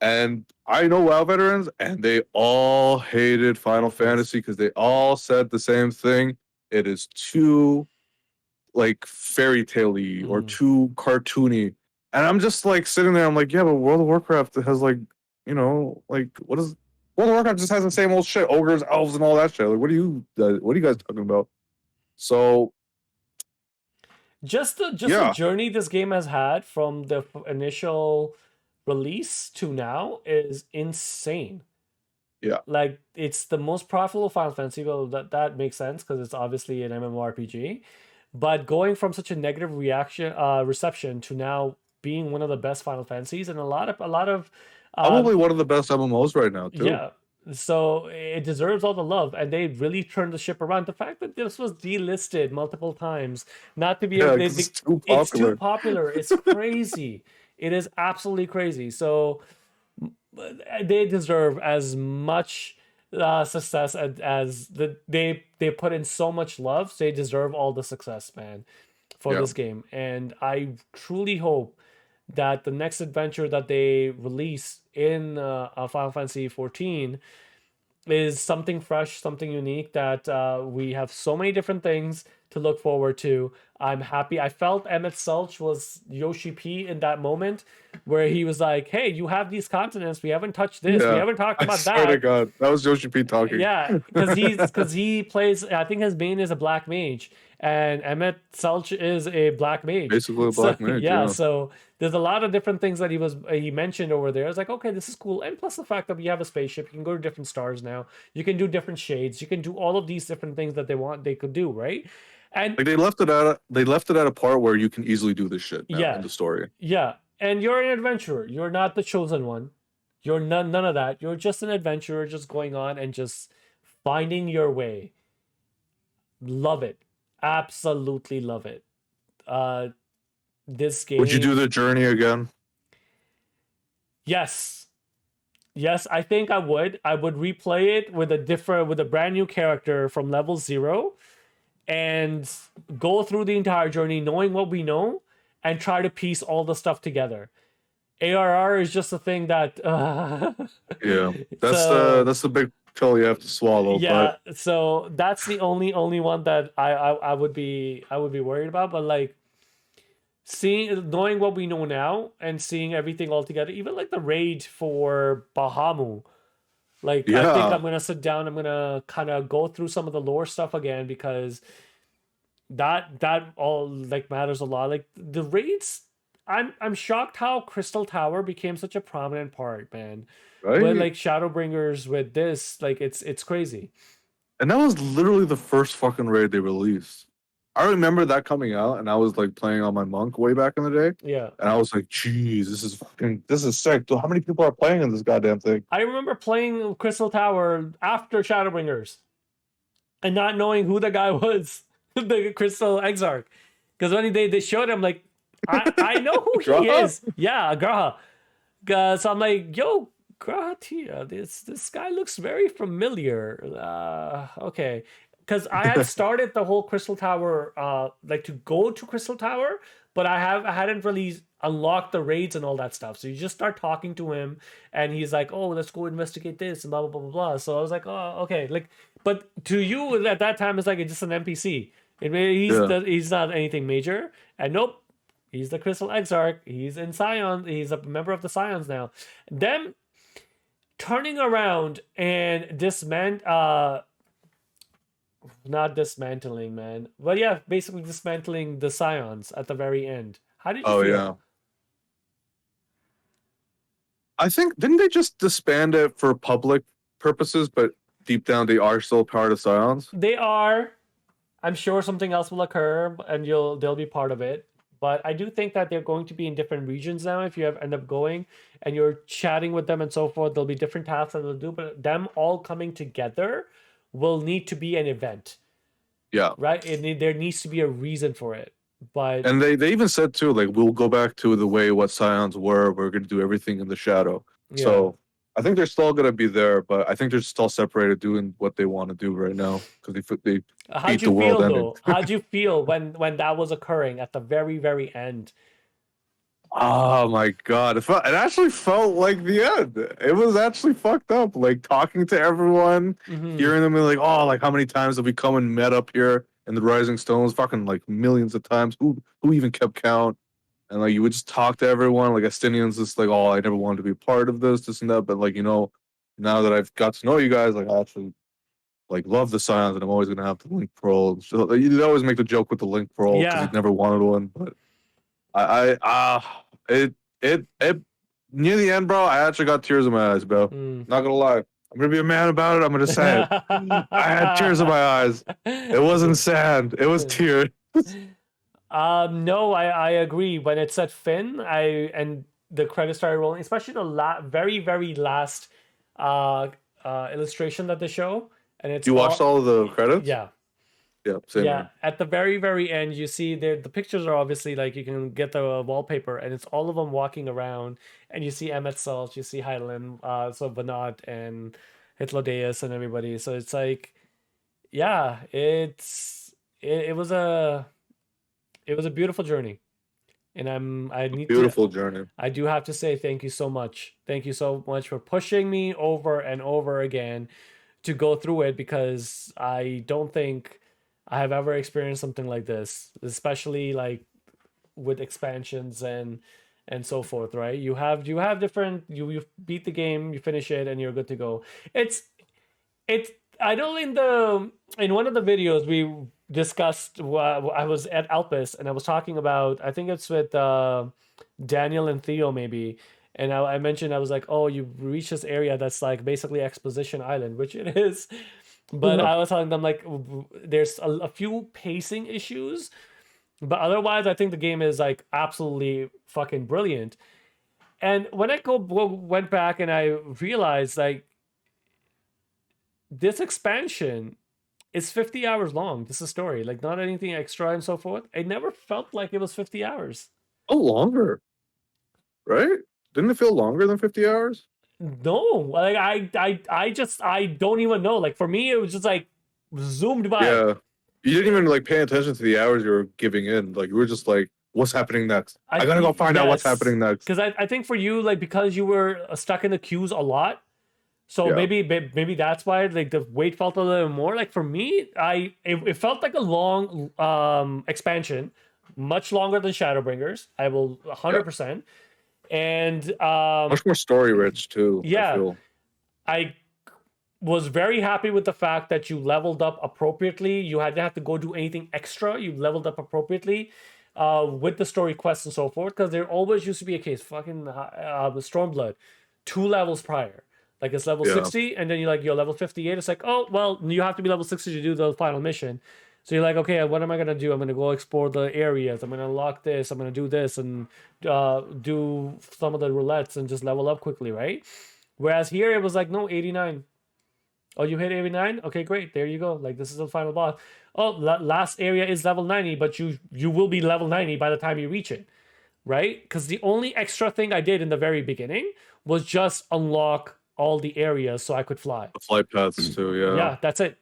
And I know WoW veterans, and they all hated Final Fantasy because they all said the same thing. It is too like fairy tale-y or too cartoony. And I'm just like sitting there, I'm like, yeah, but World of Warcraft has like, like what is World of Warcraft just has the same old shit, ogres, elves, and all that shit. Like, what are you guys talking about? So just the journey this game has had from the initial release to now is insane. Yeah. Like it's the most profitable Final Fantasy. Well, that makes sense because it's obviously an MMORPG. But going from such a negative reception to now being one of the best Final Fantasies, and a lot of Probably one of the best MMOs right now, too. Yeah. So it deserves all the love, and they really turned the ship around. The fact that this was delisted multiple times, not to be Yeah, able, because it's too it's too popular. popular. It's crazy. It is absolutely crazy. So they deserve as much success as they put in so much love. So they deserve all the success, man, for Yeah. this game. And I truly hope that the next adventure that they release in Final Fantasy 14 is something fresh, something unique, that we have so many different things to look forward to. I'm happy. I felt Emmett Sulch was Yoshi P in that moment where he was like, hey, you have these continents. We haven't touched this. We Yeah. haven't talked I about swear to that. God. That was Yoshi P talking. Yeah, because he plays. I think his main is a black mage, and Emmett Sulch is a black mage. Basically a So black mage, yeah, yeah. so there's a lot of different things that he mentioned over there. It's like, okay, this is cool, and plus the fact that we have a spaceship, you can go to different stars now. You can do different shades. You can do all of these different things that they could do, right? And Like they left it at a part where you can easily do this shit now in yeah, the story. yeah, and you're an adventurer. You're not the chosen one. You're none of that. You're just an adventurer, just going on and just finding your way. Love it. Absolutely love it. Uh this Would you do game, the journey again? yes. Yes, I think I would. I would replay it with a brand new character from level 0 and go through the entire journey knowing what we know and try to piece all the stuff together. ARR is just a thing that Yeah. so That's the big pill you have to swallow. But yeah, so that's the only one that I would be worried about. But like seeing knowing what we know now and seeing everything all together, even like the raid for Bahamut. Like I think yeah. I'm gonna sit down, I'm gonna kind of go through some of the lore stuff again because that all like matters a lot. Like the raids, I'm shocked how Crystal Tower became such a prominent part, man. With Right? like Shadowbringers with this, like it's crazy. And that was literally the first fucking raid they released. I remember that coming out and I was like playing on my monk way back in the day. Yeah. And I was like, geez, this is sick. Dude, how many people are playing in this goddamn thing? I remember playing Crystal Tower after Shadowbringers and not knowing who the guy was, the Crystal Exarch. Because when they showed him, like, I know who he Graha? is. Yeah, Graha. So I'm like, yo, Graha Tia, this guy looks very familiar. Okay. Because I had started the whole Crystal Tower, like to go to Crystal Tower, but I hadn't really unlocked the raids and all that stuff. So you just start talking to him, and he's like, "Oh, let's go investigate this," and blah blah blah blah blah. So I was like, "Oh, okay." Like, but to you at that time, it's like it's just an NPC. Yeah. He's not anything major, and nope, he's the Crystal Exarch. He's in Scion. He's a member of the Scions now. Them turning around and not dismantling, man. But yeah, basically dismantling the Scions at the very end. How did you Oh feel? yeah. I think didn't they just disband it for public purposes, but deep down they are still part of Scions? They are. I'm sure something else will occur, and they'll be part of it. But I do think that they're going to be in different regions now. If you end up going and you're chatting with them and so forth, there'll be different tasks that they'll do. But them all coming together will need to be an event, Yeah. right? There needs to be a reason for it. But And they even said too, like we'll go back to the way what Scions were. We're gonna do everything in the shadow. yeah, So I think they're still gonna be there, but I think they're still separated doing what they want to do right now because they how'd beat you the world feel ending. though? How'd you feel when that was occurring at the very end? Oh my god! It actually felt like the end. It was actually fucked up. Like talking to everyone, Hmm. hearing them be like, "Oh, like how many times have we come and met up here in the Rising Stones? Fucking like millions of times. Who even kept count?" And like you would just talk to everyone. Like Estinians, just like, "Oh, I never wanted to be a part of this and that." But like now that I've got to know you guys, like I actually like love the Scions, and I'm always gonna have the Link Pearl. So like, you always make the joke with the Link Pearl because he Yeah. never wanted one, but. It near the end, bro. I actually got tears in my eyes, bro. Mm. Not gonna lie. I'm gonna be a man about it. I'm gonna say it. I had tears in my eyes. It wasn't sad. It was tears. No, I agree. When it said Finn, and the credits started rolling, especially the very very last uh, illustration that they show, and it's You watched all of the credits? yeah. Yeah, same Yeah, here. at the very, very end, you see the pictures are obviously like you can get the wallpaper, and it's all of them walking around, and you see Emmett Salt, you see Hyland, so Vanat and Hitlodeus and everybody. So it's like, yeah, it was a beautiful journey, and Beautiful journey. I do have to say thank you so much. Thank you so much for pushing me over and over again to go through it because I don't think I have ever experienced something like this, especially like with expansions and so forth, right? You have different you beat the game, you finish it, and you're good to go. It's it's I know in one of the videos we discussed. I was at Alpes and I was talking about. I think it's with Daniel and Theo maybe, and I mentioned I was like, oh, you reach this area that's like basically Exposition Island, which it is. But Yeah. I was telling them like there's a few pacing issues, but otherwise I think the game is like absolutely fucking brilliant. And when went back and I realized like this expansion is 50 hours long. This is a story, like not anything extra and so forth. It never felt like it was 50 hours. Oh, longer, right? Didn't it feel longer than 50 hours? No, like I don't even know. Like for me, it was just like zoomed by. Yeah. You didn't even like pay attention to the hours you were giving in. Like you were just like, what's happening next? I gotta go find out what's happening next. Because I think for you, like because you were stuck in the queues a lot, so Yeah. maybe that's why like the wait felt a little more. Like for me, it felt like a long expansion, much longer than Shadowbringers. I will 100%. And Much more story rich too. yeah, I feel. I was very happy with the fact that you leveled up appropriately. You didn't have to go do anything extra. You leveled up appropriately with the story quests and so forth. Because there always used to be a case, fucking Stormblood, 2 levels prior. Like it's level Yeah. 60, and then you're level 58. It's like, oh, well, you have to be level 60 to do the final mission. So you're like, okay, what am I gonna do? I'm gonna go explore the areas. I'm gonna unlock this. I'm gonna do this and do some of the roulettes and just level up quickly, right? Whereas here it was like, no, 89. Oh, you hit 89? Okay, great. There you go. Like this is the final boss. Oh, last area is level 90, but you will be level 90 by the time you reach it, right? Because the only extra thing I did in the very beginning was just unlock all the areas so I could fly. The flight paths too, yeah. Yeah, that's it.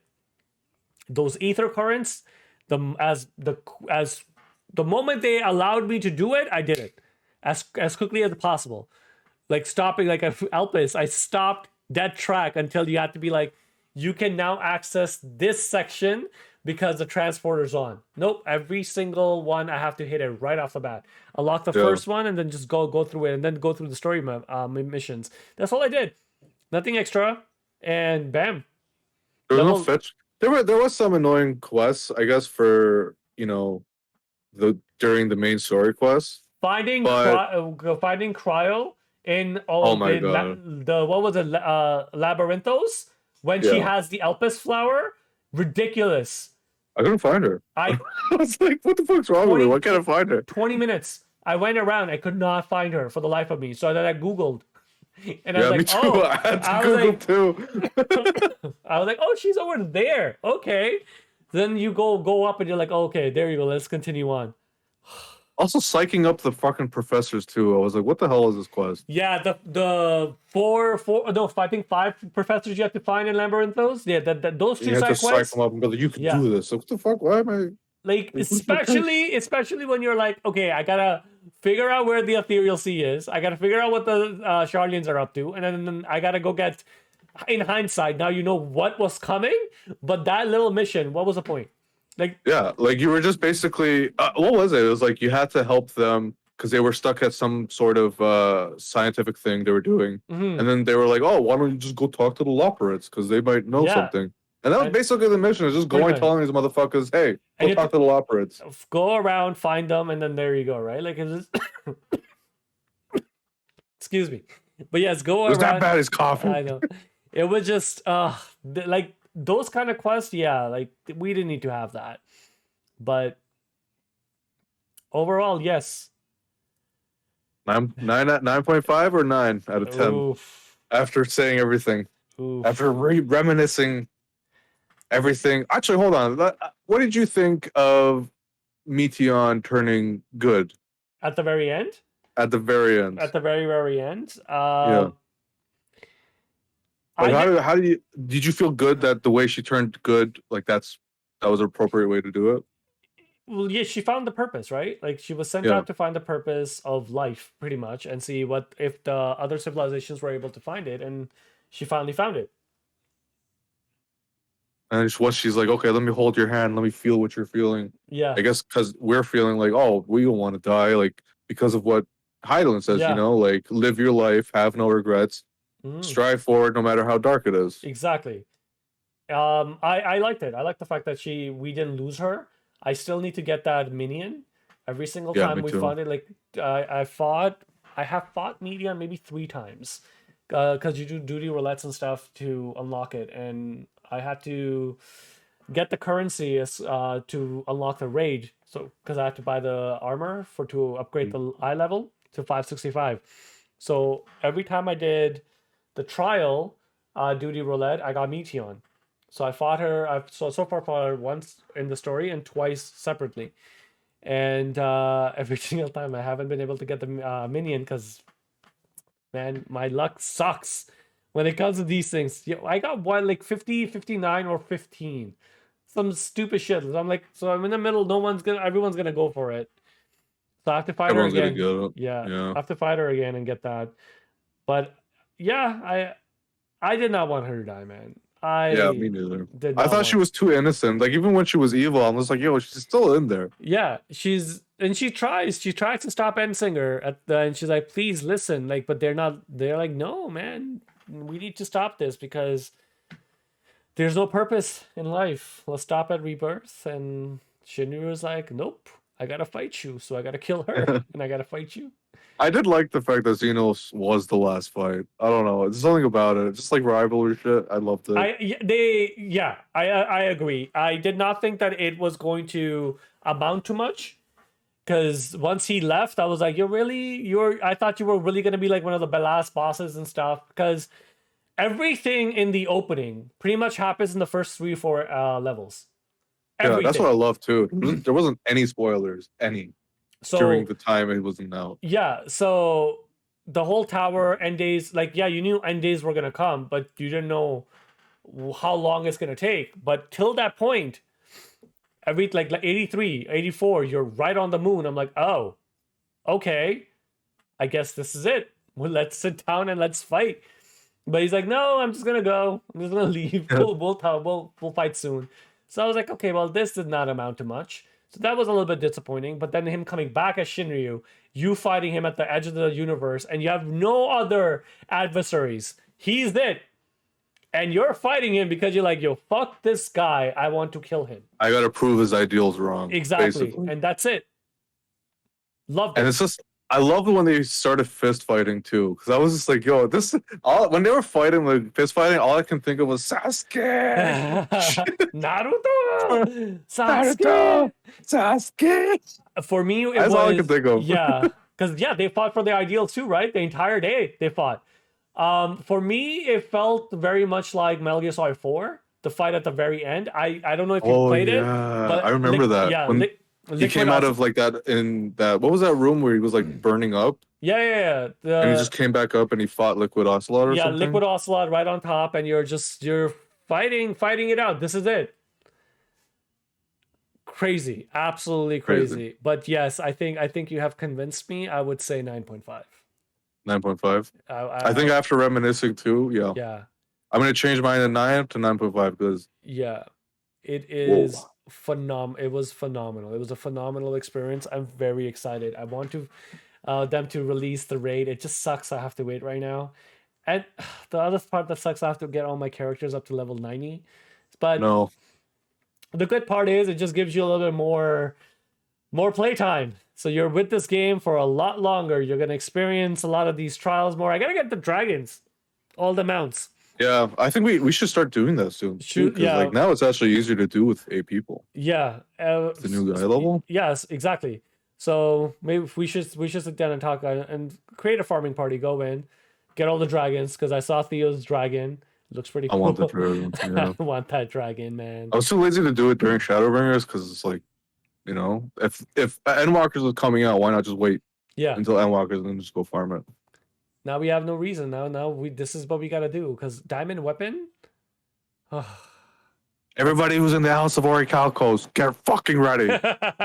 Those ether currents, as the moment they allowed me to do it, I did it as quickly as possible. Like stopping, like Alpes, I stopped that track until you had to be like, you can now access this section because the transporter's on. Nope, every single one I have to hit it right off the bat. Unlock the first one and then just go through it and then go through the story missions. That's all I did. Nothing extra, and bam. There was no fetch. There was some annoying quests, I guess, for during the main story quest. Finding Cryo in oh my god, the what was it, Labyrinthos, when she has the Elpis flower, ridiculous. I couldn't find her. I was like, what the fuck's wrong with me? Why can't I find her? 20 minutes. I went around. I could not find her for the life of me. So then I Googled. And I was like, me too. oh, I had to Google too. I was like, oh, she's over there. Okay. Then you go up and you're like, oh, okay, there you go. Let's continue on. Also psyching up the fucking professors too. I was like, what the hell is this quest? Yeah, I think 5 professors you have to find in Labyrinthos. Yeah, those 2 side quests. Psych them up and go, you can do this. Like, what the fuck? Why am I like especially when you're like, okay, I gotta figure out where the Ethereal Sea is. I gotta figure out what the Sharlians are up to, and then I gotta go get. In hindsight, now you know what was coming, but that little mission, what was the point? Like, yeah, like you were just basically what was it? It was like you had to help them because they were stuck at some sort of scientific thing they were doing, and then they were like, "Oh, why don't you just go talk to the Loperids because they might know something." And that was basically the mission: is just going telling these motherfuckers, "Hey, go talk to the Loperids." Go around, find them, and then there you go, right? Like it's just excuse me, but yes, go around. It was that bad as coughing. I know. It was just like those kind of quests, yeah, like we didn't need to have that. But overall, yes. 9.5 or 9 out of 10 Oof. after saying everything, Oof. after reminiscing everything. Actually, hold on. What did you think of Meteon turning good At the very end? at the very end? At the very, very end? Yeah. Like I did. how did you feel good that the way she turned good, like that was an appropriate way to do it? Well, yeah, she found the purpose, right? Like she was sent Yeah. out to find the purpose of life, pretty much, and see what if the other civilizations were able to find it, and she finally found it. And just once she's like, okay, let me hold your hand, let me feel what you're feeling. Yeah, I guess because we're feeling like, oh, we don't want to die, like because of what Hydaelyn says, yeah, like live your life, have no regrets, mm, strive forward no matter how dark it is. exactly. I liked it. I like the fact that we didn't lose her. I still need to get that minion every single Yeah, time me we too. found it. Like I have fought medium maybe 3 times, because you do duty roulettes and stuff to unlock it, and I had to get the currency to unlock the raid. So because I had to buy the armor to upgrade the eye level to 565. So every time I did the trial duty roulette, I got Meteon. So I fought her. I've so far fought her once in the story and twice separately. And every single time I haven't been able to get the minion because, man, my luck sucks when it comes to these things. I got one like 50, 59, or 15. Some stupid shit. So I'm in the middle. Everyone's gonna go for it. So I have to fight her Everyone's gonna again. get it. Yeah, Yeah. I have to fight her again and get that. But yeah, I did not want her to die, man. Yeah, me I neither. did I not thought she want. was too innocent. Like even when she was evil, I was like, yo, she's still in there. Yeah, she tries. She tries to stop Endsinger and she's like, please listen. Like, but they're not. They're like, no, man, we need to stop this because there's no purpose in life. Let's stop at rebirth. And Shinryu's like, nope, I gotta fight you. So I gotta kill her and I gotta fight you. I did like the fact that Xenos was the last fight. I don't know. There's something about it. Just like rivalry shit. I loved it. I agree. I did not think that it was going to amount to much because once he left, I was like, I thought you were really gonna be like one of the last bosses and stuff because everything in the opening pretty much happens in the first 3 or 4 levels. Yeah, that's what I Everything. love too. There wasn't any spoilers, any during So the time it wasn't out. yeah, so the whole tower end days, like yeah, you knew end days were gonna come, but you didn't know how long it's gonna take. But till that point, every like 83, 84, you're right on the moon. I'm like, oh, okay, I guess this is it. Well, let's sit down and let's fight. But he's like, no, I'm just gonna go. I'm just gonna leave. We'll fight soon. So I was like, okay, well, this did not amount to much. So that was a little bit disappointing. But then him coming back as Shinryu, you fighting him at the edge of the universe, and you have no other adversaries. He's it. And you're fighting him because you're like, yo, fuck this guy. I want to kill him. I gotta prove his ideals wrong. Exactly. Basically. And that's it. Loved it. And it's just I love it when they started fist fighting too, because I was just like, yo, when they were fighting like fist fighting, all I can think of was Sasuke. Naruto! Naruto! Sasuke! Sasuke! For me, it That's was all I can think of. yeah, because yeah, they fought for their ideals too, right? The entire day they fought. For me, it felt very much like Metal Gear Solid 4, the fight at the very end. I don't know if you played it, but I remember that. yeah, When he came out of like that in that what was that room where he was like burning up? yeah. And he just came back up and he fought Liquid Ocelot or something? Liquid Ocelot right on top, and you're fighting it out. This is it. Crazy, absolutely crazy. But yes, I think you have convinced me. I would say 9.5. 9.5. I think after reminiscing too, yeah, I'm gonna change mine to 9 to 9.5 because yeah, it is it was phenomenal. It was a phenomenal experience. I'm very excited. I want to them to release the raid. It just sucks I have to wait right now. And the other part that sucks, I have to get all my characters up to level 90. But no. The good part is it just gives you a little bit more playtime. So you're with this game for a lot longer. You're gonna experience a lot of these trials more. I gotta get the dragons, all the mounts. Yeah, I think we should start doing that soon. Yeah, like now it's actually easier to do with 8 people. Yeah, The new guy level. Yes, exactly. So maybe we should sit down and talk and create a farming party. Go in, get all the dragons because I saw Theo's dragon. It looks pretty I want the cool. dragon. I Yeah. want that dragon, man. I was too lazy to do it during Shadowbringers because it's like, you know, if Endwalkers was coming out, why not just wait Yeah. until Endwalkers and then just go farm it? Now we have no reason. Now we this is what we gotta do because diamond weapon. Everybody who's in the House of Orichalcos, get fucking ready.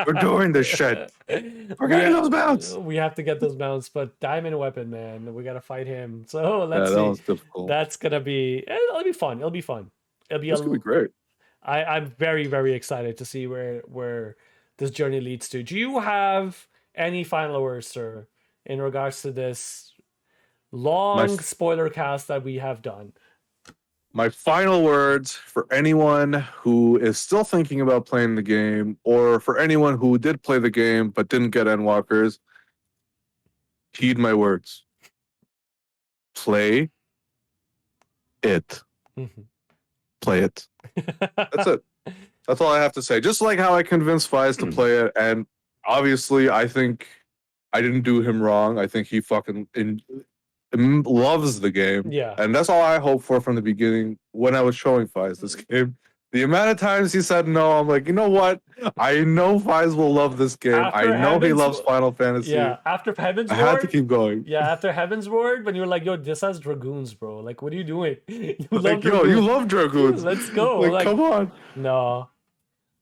We're doing this shit. We're getting those mounts. We have to get those mounts, but diamond weapon, man, we gotta fight him. So let's Yeah, that see. was difficult. That's gonna be. It'll be fun. It'll be fun. It'll be. It's gonna be great. I'm very very excited to see where this journey leads to. Do you have any final words, sir, in regards to this long spoiler cast that we have done? My final words for anyone who is still thinking about playing the game, or for anyone who did play the game but didn't get Endwalkers, heed my words. Play it. Play it. That's it. That's all I have to say. Just like how I convinced Fayez to play it, and obviously I think I didn't do him wrong. I think he fucking loves the game. Yeah. And that's all I hoped for from the beginning when I was showing Fayez this game. The amount of times he said no, I'm like, you know what? I know Fayez will love this game. I know he loves Final Fantasy. Yeah, after Heaven's Ward. I had to keep going. Yeah, after Heaven's Ward, when you were like, yo, this has Dragoons, bro. Like, what are you doing? You like, yo, you love Dragoons. Let's go. Like, come on. No.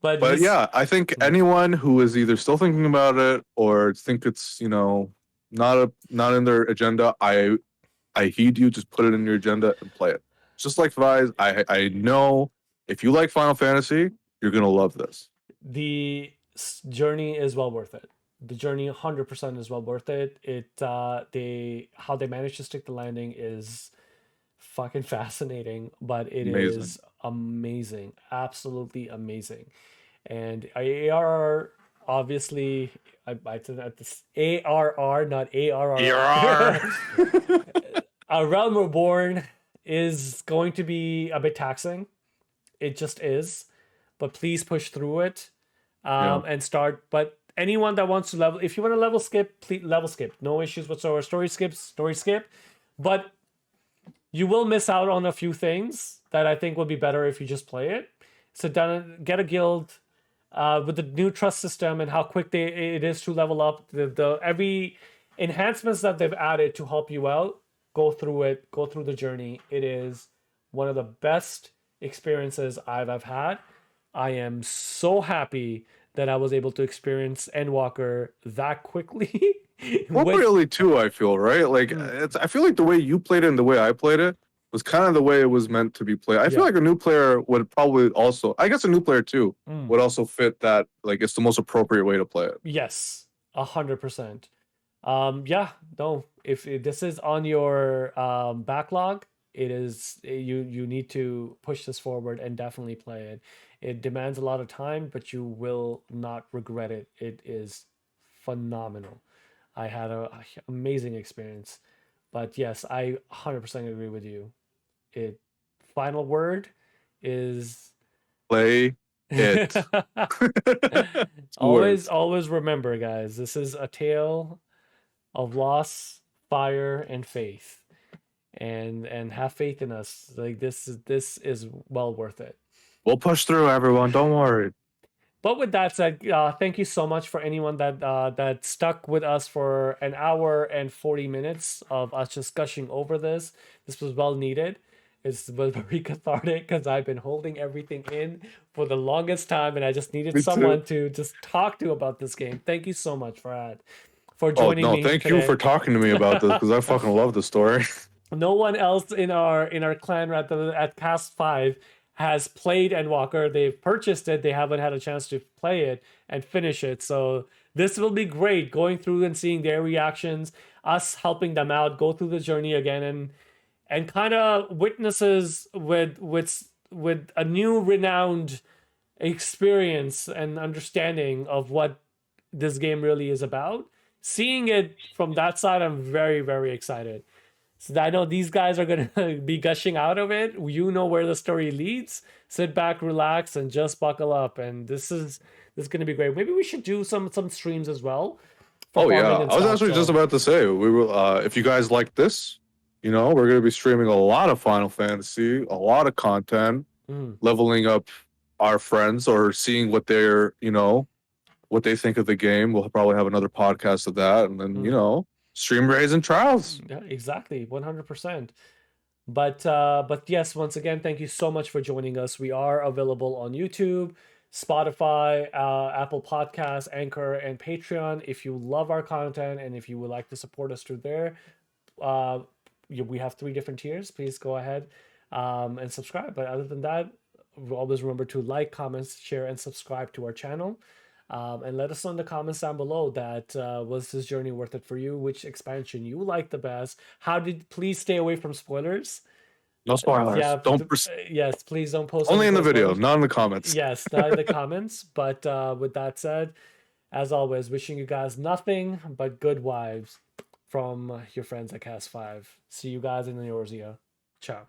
But yeah, I think anyone who is either still thinking about it or think it's, you know, not in their agenda, I heed you. Just put it in your agenda and play it. Just like Fayez, I know if you like Final Fantasy, you're gonna love this. The journey is well worth it. The journey 100% is well worth it. How they managed to stick the landing is fucking fascinating, but it is amazing, absolutely amazing. And ARR, obviously, I said that this ARR, not ARR. A Realm Reborn is going to be a bit taxing. It just is, but please push through it and start. But anyone that wants to level, if you want to level skip, please level skip. No issues whatsoever. Story skip. But you will miss out on a few things that I think will be better if you just play it. So get a guild with the new trust system and how quick it is to level up. The every enhancements that they've added to help you out. Go through it. Go through the journey. It is one of the best experiences I've had. I am so happy that I was able to experience Endwalker that quickly. Really too, I feel, right? Like I feel like the way you played it and the way I played it was kind of the way it was meant to be played. I feel like a new player would probably also, I guess a new player too, would also fit that. Like it's the most appropriate way to play it. Yes, 100%. Yeah, no, if this is on your backlog, it is you need to push this forward and definitely play it. It demands a lot of time, but you will not regret it. It is phenomenal. I had an amazing experience. But yes, I 100% agree with you. Final word is play it. always remember, guys, this is a tale of loss, fire, and faith. And have faith in us. Like this is well worth it. We'll push through, everyone. Don't worry. But with that said, thank you so much for anyone that stuck with us for an hour and 40 minutes of us just gushing over this. This was well needed. It was very cathartic because I've been holding everything in for the longest time, and I just needed someone to just talk to about this game. Thank you so much, Ferhad, for joining me. Thank you for talking to me about this because I fucking love the story. No one else in our clan at Cast 5 has played Endwalker. They've purchased it. They haven't had a chance to play it and finish it. So this will be great, going through and seeing their reactions, us helping them out, go through the journey again, and kind of witnesses with a new renowned experience and understanding of what this game really is about. Seeing it from that side, I'm very, very excited. So I know these guys are gonna be gushing out of it. You know where the story leads. Sit back, relax, and just buckle up. And this is gonna be great. Maybe we should do some streams as well for Oh yeah, farming and I was stuff. actually just So about to say we will. If you guys like this, we're gonna be streaming a lot of Final Fantasy, a lot of content, mm, leveling up our friends or seeing what what they think of the game. We'll probably have another podcast of that, and then mm. stream raids and trials. Yeah, exactly, 100%. But yes, once again, thank you so much for joining us. We are available on YouTube, Spotify, Apple Podcasts, Anchor, and Patreon. If you love our content and if you would like to support us through there, uh, we have 3 different tiers. Please go ahead and subscribe. But other than that, always remember to like, comments, share, and subscribe to our channel. And let us know in the comments down below that was this journey worth it for you? Which expansion you liked the best? Please stay away from spoilers. No spoilers. Yeah, Don't yes, please don't post only any in the more video, spoilers. not in the comments. Yes, not in the comments. But with that said, as always, wishing you guys nothing but good vibes from your friends at Cast 5. See you guys in the Eorzea. Ciao.